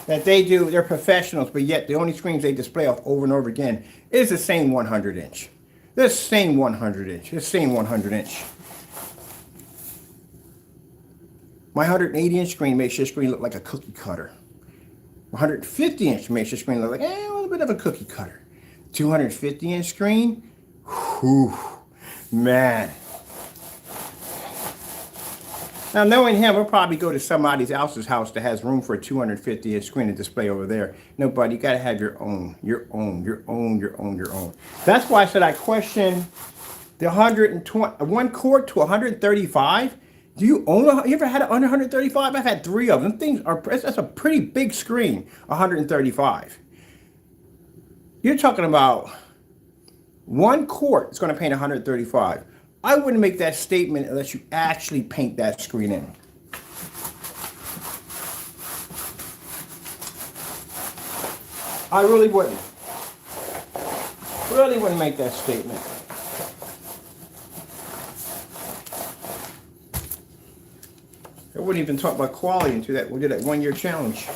Speaker 1: they're professionals, but yet the only screens they display off over and over again is the same 100-inch. This same 100-inch, this same 100-inch. My 180-inch screen makes your screen look like a cookie cutter. 150-inch makes your screen look like a little bit of a cookie cutter. 250-inch screen, whew, man. Now, knowing him, we'll probably go to somebody else's house that has room for a 250-inch screen to display over there. No, buddy, you got to have your own. That's why I said I question the 1 quart to 135. Do you own you ever had it under 135? I've had 3 of them. Things are, that's a pretty big screen, 135. You're talking about 1 quart is going to paint 135. I wouldn't make that statement unless you actually paint that screen in. I really wouldn't. Really wouldn't make that statement. I wouldn't even talk about quality until that we did that 1-year challenge.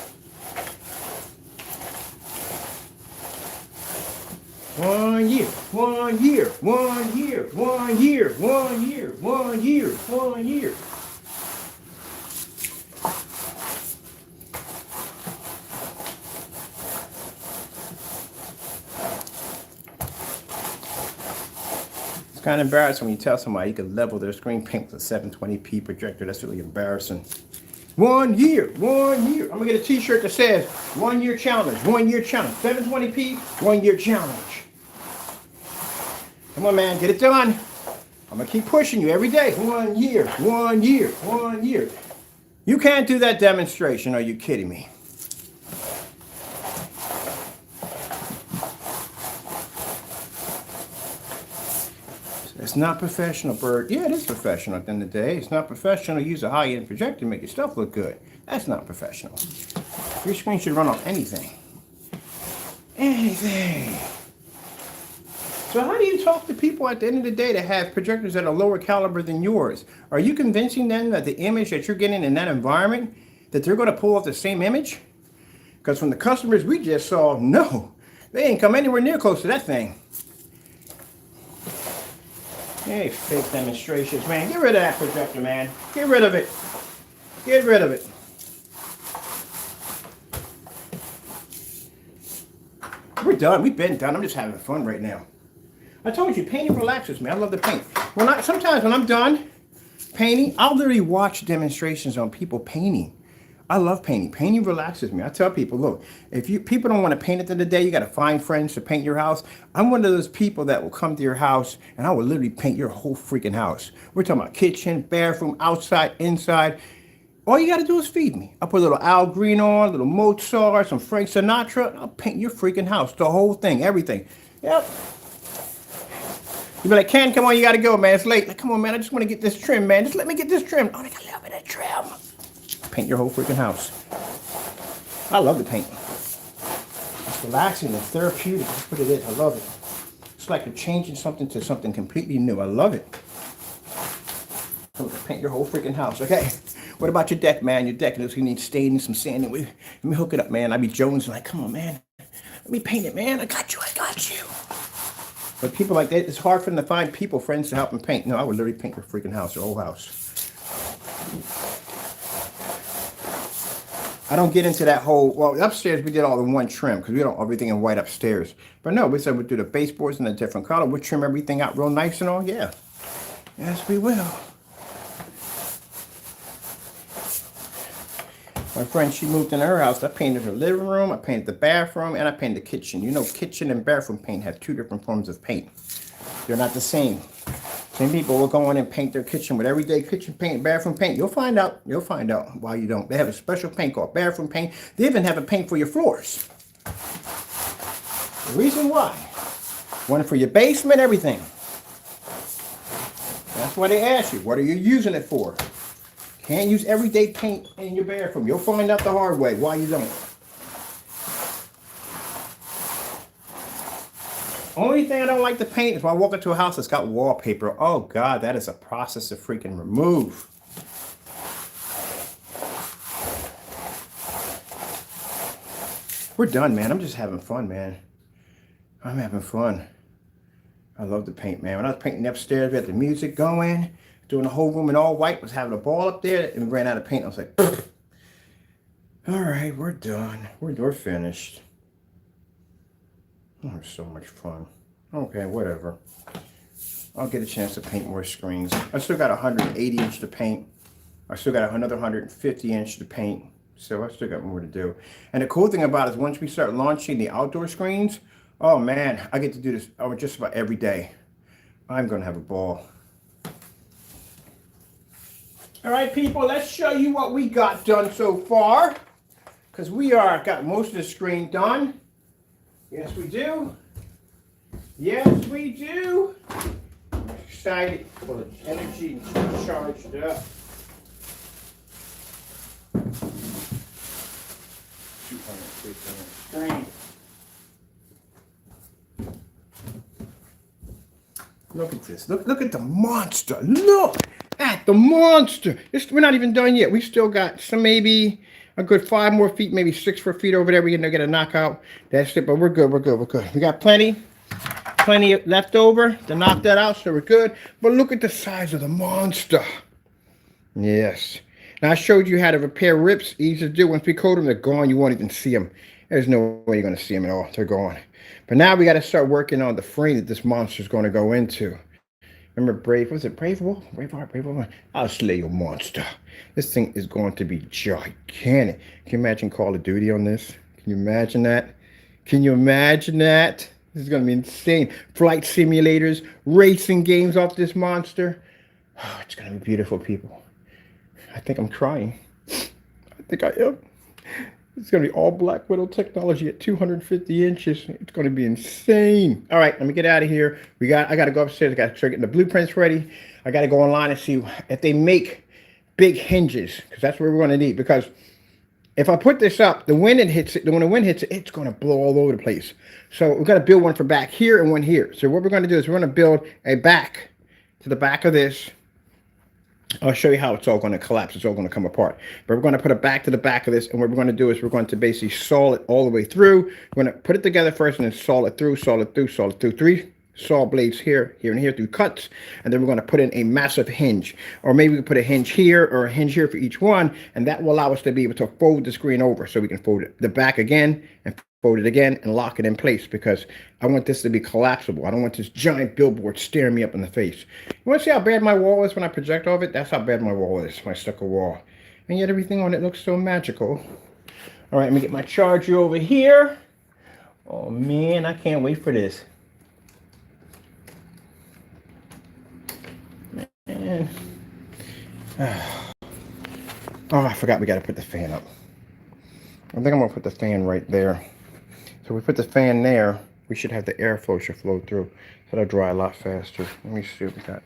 Speaker 1: 1 year, 1 year, 1 year, 1 year, 1 year, 1 year, 1 year. kind of embarrassing when you tell somebody you can level their screen paint with a 720p projector. That's really embarrassing. 1 year, 1 year. I'm gonna get a t-shirt that says 1 year challenge, 1 year challenge, 720p, 1 year challenge. Come on, man, get it done. I'm gonna keep pushing you every day. 1 year, 1 year, 1 year. You can't do that demonstration. Are you kidding me? It's not professional, Bird. Yeah, it is professional at the end of the day. It's not professional to use a high-end projector to make your stuff look good. That's not professional. Your screen should run on anything. Anything. So how do you talk to people at the end of the day that have projectors that are lower caliber than yours? Are you convincing them that the image that you're getting in that environment, that they're going to pull off the same image? Because from the customers we just saw, no. They ain't come anywhere near close to that thing. Hey, fake demonstrations, man. Get rid of that projector, man. Get rid of it. Get rid of it. We're done. We've been done. I'm just having fun right now. I told you, painting relaxes me. I love to paint. Sometimes when I'm done painting, I'll literally watch demonstrations on people painting. I love painting. Painting relaxes me. I tell people, look, if people don't want to paint at the end of the day, you got to find friends to paint your house. I'm one of those people that will come to your house and I will literally paint your whole freaking house. We're talking about kitchen, bathroom, outside, inside. All you got to do is feed me. I'll put a little Al Green on, a little Mozart, some Frank Sinatra. And I'll paint your freaking house, the whole thing, everything. Yep. You be like, Ken, come on, you got to go, man. It's late. Like, come on, man. I just want to get this trim, man. Just let me get this trim. Oh, they got a little bit of trim. Paint your whole freaking house. I love to paint. It's relaxing and therapeutic. That's what it is. I love it. It's like you're changing something to something completely new. I love it. Paint your whole freaking house. Okay. What about your deck, man? Your deck looks like you need staining, some sanding. Let me hook it up, man. I be Jones like, come on, man. Let me paint it, man. I got you. I got you. But people like that, it's hard for them to find people, friends to help them paint. No, I would literally paint your freaking house, your whole house. I don't get into that whole, well, upstairs we did all in one trim because we don't everything in white upstairs. But no, we said we'd do the baseboards in a different color. We'll trim everything out real nice and all. Yeah. Yes, we will. My friend, she moved in her house. I painted her living room, I painted the bathroom, and I painted the kitchen. You know, kitchen and bathroom paint have two different forms of paint. They're not the same. Some people will go in and paint their kitchen with everyday kitchen paint, bathroom paint. You'll find out. You'll find out why you don't. They have a special paint called bathroom paint. They even have a paint for your floors. The reason why. One for your basement, everything. That's why they ask you, what are you using it for? Can't use everyday paint in your bathroom. You'll find out the hard way why you don't. Only thing I don't like to paint is when I walk into a house that's got wallpaper. Oh God, that is a process to freaking remove. We're done, man. I'm just having fun, man. I'm having fun. I love to paint, man. When I was painting upstairs, we had the music going, doing the whole room in all white, was having a ball up there, and we ran out of paint. I was like, all right, we're done. We're finished. Oh, it's so much fun. Okay, whatever. I'll get a chance to paint more screens. I still got 180 inch to paint. I still got another 150 inch to paint. So I still got more to do. And the cool thing about it is once we start launching the outdoor screens, oh man, I get to do this just about every day. I'm going to have a ball. All right, people, let's show you what we got done so far. Because got most of the screen done. Yes, we do. Yes, we do. I'm excited, full of energy and charged up. 250 screen. Look at this. Look at the monster. Look at the monster. We're not even done yet. We still got maybe a good 5 more feet, maybe 6 feet over there. We're going to get a knockout. That's it, but we're good. We got plenty left over to knock that out, so we're good. But look at the size of the monster. Yes. Now, I showed you how to repair rips. Easy to do. Once we coat them, they're gone. You won't even see them. There's no way you're going to see them at all. They're gone. But now we got to start working on the frame that this monster is going to go into. Remember Brave? Was it Brave Wolf? Braveheart, Brave Wolf? I'll slay your monster. This thing is going to be gigantic. Can you imagine Call of Duty on this? Can you imagine that? Can you imagine that? This is going to be insane. Flight simulators, racing games off this monster. Oh, it's going to be beautiful, people. I think I'm crying. I think I am. It's going to be all Black Widow technology at 250 inches. It's going to be insane. All right, let me get out of here. I got to go upstairs. I got to start getting the blueprints ready. I got to go online and see if they make big hinges, because that's what we're going to need. Because if I put this up, the wind hits it. When the wind hits it, it's going to blow all over the place. So we're going to build one for back here and one here. So what we're going to do is we're going to build a back to the back of this. I'll show you how it's all going to collapse. It's all going to come apart. But we're going to put it back to the back of this. And what we're going to do is we're going to basically saw it all the way through. We're going to put it together first and then saw it through, saw it through, saw it through. 3 saw blades here, here, and here through cuts. And then we're going to put in a massive hinge. Or maybe we can put a hinge here or a hinge here for each one. And that will allow us to be able to fold the screen over. So we can fold it the back again and fold it again and lock it in place, because I want this to be collapsible. I don't want this giant billboard staring me up in the face. You want to see how bad my wall is when I project off it? That's how bad my wall is, my stucco wall. And yet everything on it looks so magical. All right, let me get my charger over here. Oh man, I can't wait for this. Man. Oh, I forgot we got to put the fan up. I think I'm going to put the fan right there. So we put the fan there, we should have the airflow should flow through. So it'll dry a lot faster. Let me see what we got.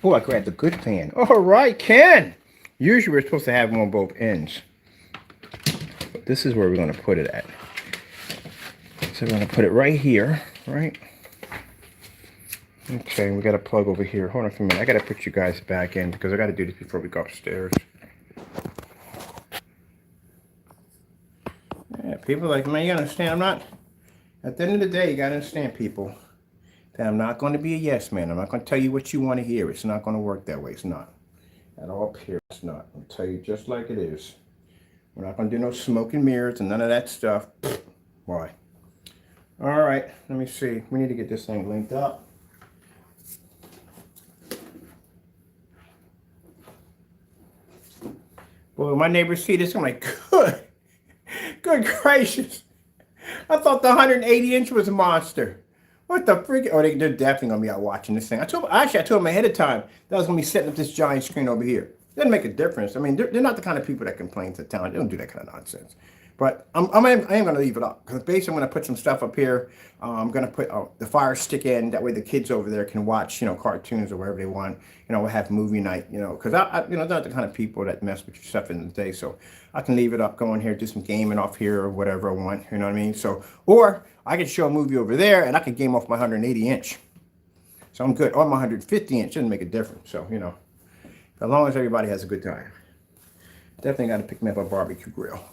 Speaker 1: Oh, I grabbed a good fan. All right, Ken. Usually we're supposed to have them on both ends. But this is where we're going to put it at. So we're going to put it right here, right? Okay, we got a plug over here. Hold on for a minute. I got to put you guys back in because I got to do this before we go upstairs. Yeah, people are like, man, you understand, I'm not, at the end of the day, you got to understand, people, that I'm not going to be a yes man. I'm not going to tell you what you want to hear. It's not going to work that way. It's not. At all, here, it's not. I'll tell you just like it is. We're not going to do no smoke and mirrors and none of that stuff. Why? All right, let me see. We need to get this thing linked up. Boy, my neighbors see this, I'm like, good gracious. I thought the 180 inch was a monster. What the freak? Oh, they're definitely going to be out watching this thing. I told them ahead of time that I was going to be setting up this giant screen over here. Doesn't make a difference. I mean, they're not the kind of people that complain to town. They don't do that kind of nonsense. But I am going to leave it up. Because basically I'm going to put some stuff up here. I'm going to put the Fire Stick in. That way the kids over there can watch, cartoons or whatever they want. We'll have movie night, because they're not the kind of people that mess with your stuff in the day. So I can leave it up, go in here, do some gaming off here or whatever I want. You know what I mean? So, or I can show a movie over there and I can game off my 180 inch. So I'm good. Or my 150 inch. Doesn't make a difference. So, as long as everybody has a good time. Definitely got to pick me up a barbecue grill.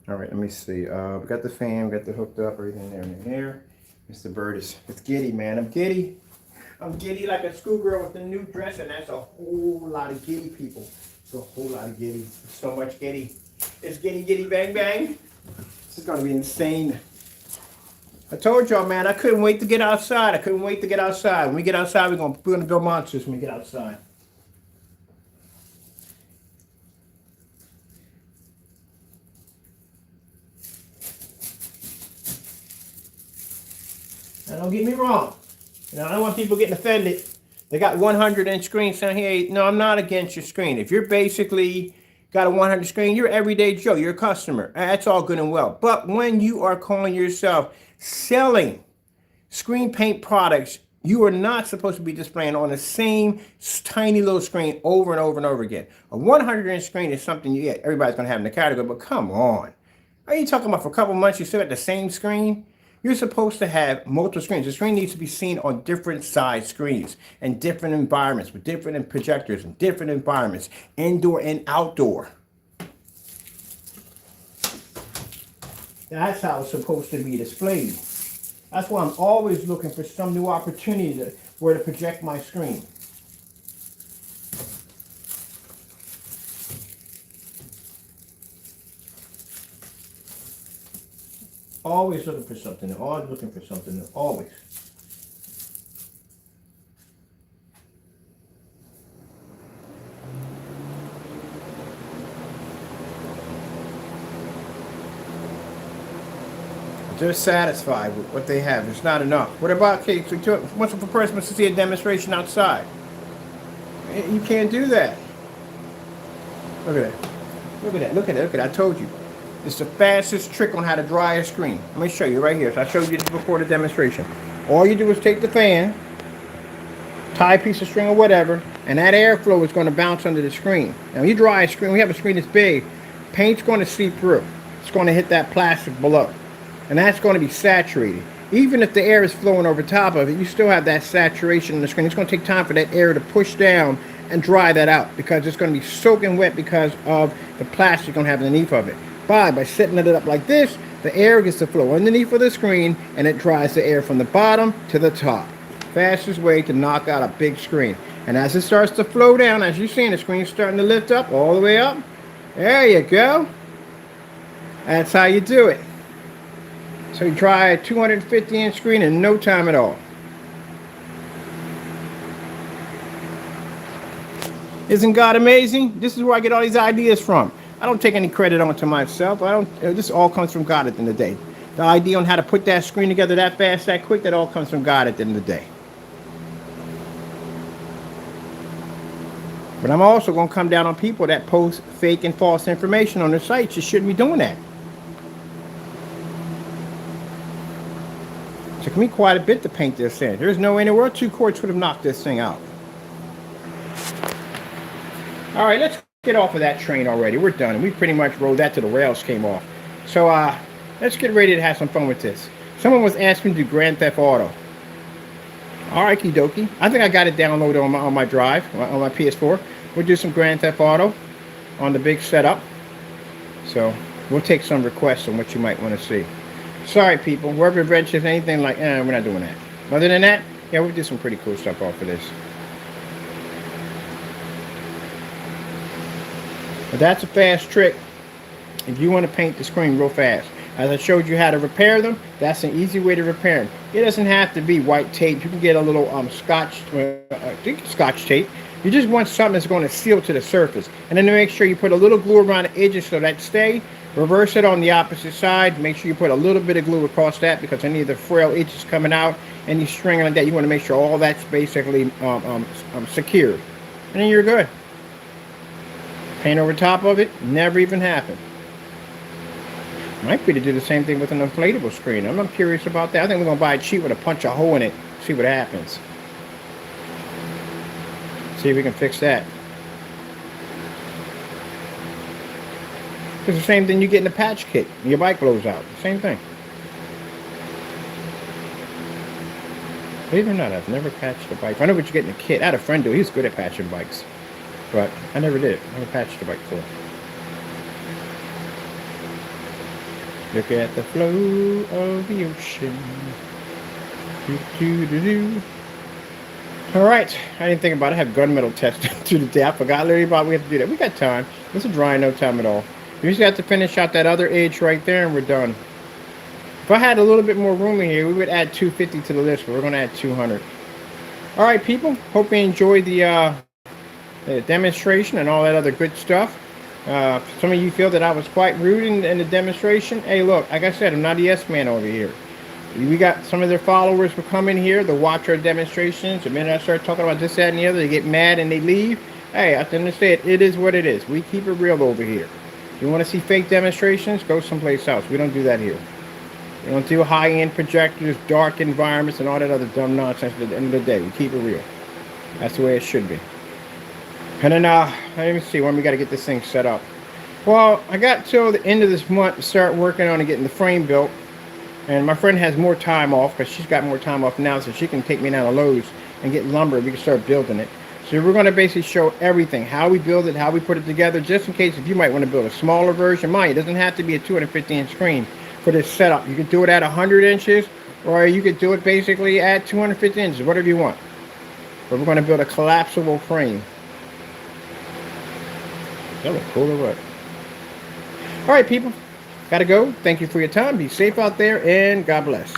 Speaker 1: All right, let me see. We got the fan, we got the hooked up, everything there and there. Mr. Bird it's giddy, man. I'm giddy. I'm giddy like a schoolgirl with a new dress, and that's a whole lot of giddy, people. It's a whole lot of giddy. So much giddy. It's giddy, giddy, bang, bang. This is going to be insane. I told y'all, man, I couldn't wait to get outside. I couldn't wait to get outside. When we get outside, we're going to build monsters when we get outside. Now, don't get me wrong. I don't want people getting offended. They got 100-inch screens down here. No, I'm not against your screen. If you're basically got a 100 screen, you're everyday Joe. You're a customer. That's all good and well. But when you are calling yourself selling screen paint products, you are not supposed to be displaying on the same tiny little screen over and over and over again. A 100-inch screen is something everybody's going to have in the category, but come on. Are you talking about for a couple months you still got the same screen? You're supposed to have multiple screens. The screen needs to be seen on different size screens and different environments with different projectors and different environments, indoor and outdoor. That's how it's supposed to be displayed. That's why I'm always looking for some new opportunity where to project my screen. Always looking for something. Always looking for something. Always. They're satisfied with what they have. It's not enough. What about cakes? Once a person wants to see a demonstration outside. You can't do that. Look at that. Look at that. Look at that. Look at that. I told you. It's the fastest trick on how to dry a screen. Let me show you right here. So I showed you this before the demonstration. All you do is take the fan, tie a piece of string or whatever, and that airflow is going to bounce under the screen. Now, when you dry a screen, we have a screen that's big, paint's going to seep through. It's going to hit that plastic below. And that's going to be saturated. Even if the air is flowing over top of it, you still have that saturation in the screen. It's going to take time for that air to push down and dry that out because it's going to be soaking wet because of the plastic you're going to have underneath of it. By setting it up like this, the air gets to flow underneath of the screen and it dries the air from the bottom to the top. Fastest way to knock out a big screen. And as it starts to flow down, as you're seeing, the screen's starting to lift up all the way up. There you go. That's how you do it. So you dry a 250-inch screen in no time at all. Isn't God amazing? This is where I get all these ideas from. I don't take any credit onto myself. This all comes from God at the end of the day. The idea on how to put that screen together that fast, that quick, that all comes from God at the end of the day. But I'm also going to come down on people that post fake and false information on their sites. You shouldn't be doing that. It took me quite a bit to paint this thing. There's no way in the world 2 quarts would have knocked this thing out. All right, let's get off of that train already. We're done. We pretty much rode that till the rails came off. So let's get ready to have some fun with this. Someone was asking to do Grand Theft Auto. All right, okie dokie. I think I got it downloaded on my drive, on my PS4. We'll do some Grand Theft Auto on the big setup. So we'll take some requests on what you might want to see. Sorry, people. Wherever adventures, anything like, we're not doing that. Other than that, yeah, we'll do some pretty cool stuff off of this. But that's a fast trick if you want to paint the screen real fast. As I showed you how to repair them, that's an easy way to repair them. It doesn't have to be white tape. You can get a little scotch tape. You just want something that's going to seal to the surface. And then to make sure you put a little glue around the edges so that stay. Reverse it on the opposite side. Make sure you put a little bit of glue across that because any of the frail edges coming out, any string like that, you want to make sure all that's basically secured. And then you're good. Paint over top of it, never even happened. Might be to do the same thing with an inflatable screen. I'm not curious about that. I think we're going to buy a cheap with a punch a hole in it. See what happens. See if we can fix that. It's the same thing you get in a patch kit. Your bike blows out. Same thing. Believe it or not, I've never patched a bike. I know what you get in a kit. I had a friend do it. He's good at patching bikes. But I never did it. I never patched a bike before. Look at the flow of the ocean. Alright, I didn't think about it. I have gunmetal tested to the day. I forgot literally about we have to do that. We got time. This is dry in no time at all. We just have to finish out that other edge right there and we're done. If I had a little bit more room in here, we would add 250 to the list, but we're going to add 200. Alright people, hope you enjoyed the demonstration and all that other good stuff. Some of you feel that I was quite rude in the demonstration. Hey look, like I said, I'm not a yes man over here. We got some of their followers who come in here to watch our demonstrations. The minute I start talking about this, that, and the other, they get mad and they leave. Hey, I understand it is what it is. We keep it real over here. If you want to see fake demonstrations, go someplace else. We don't do that here. We don't do high-end projectors, dark environments, and all that other dumb nonsense. At the end of the day, we keep it real. That's the way it should be. And then, let me see when we got to get this thing set up. Well, I got till the end of this month to start working on getting the frame built. And my friend has more time off because she's got more time off now, so she can take me down to Lowe's and get lumber. We can start building it. So we're going to basically show everything, how we build it, how we put it together, just in case if you might want to build a smaller version. Mind, it doesn't have to be a 250-inch screen for this setup. You could do it at 100 inches, or you could do it basically at 250 inches, whatever you want. But we're going to build a collapsible frame. That look cool or what? All right, people. Gotta go. Thank you for your time. Be safe out there, and God bless.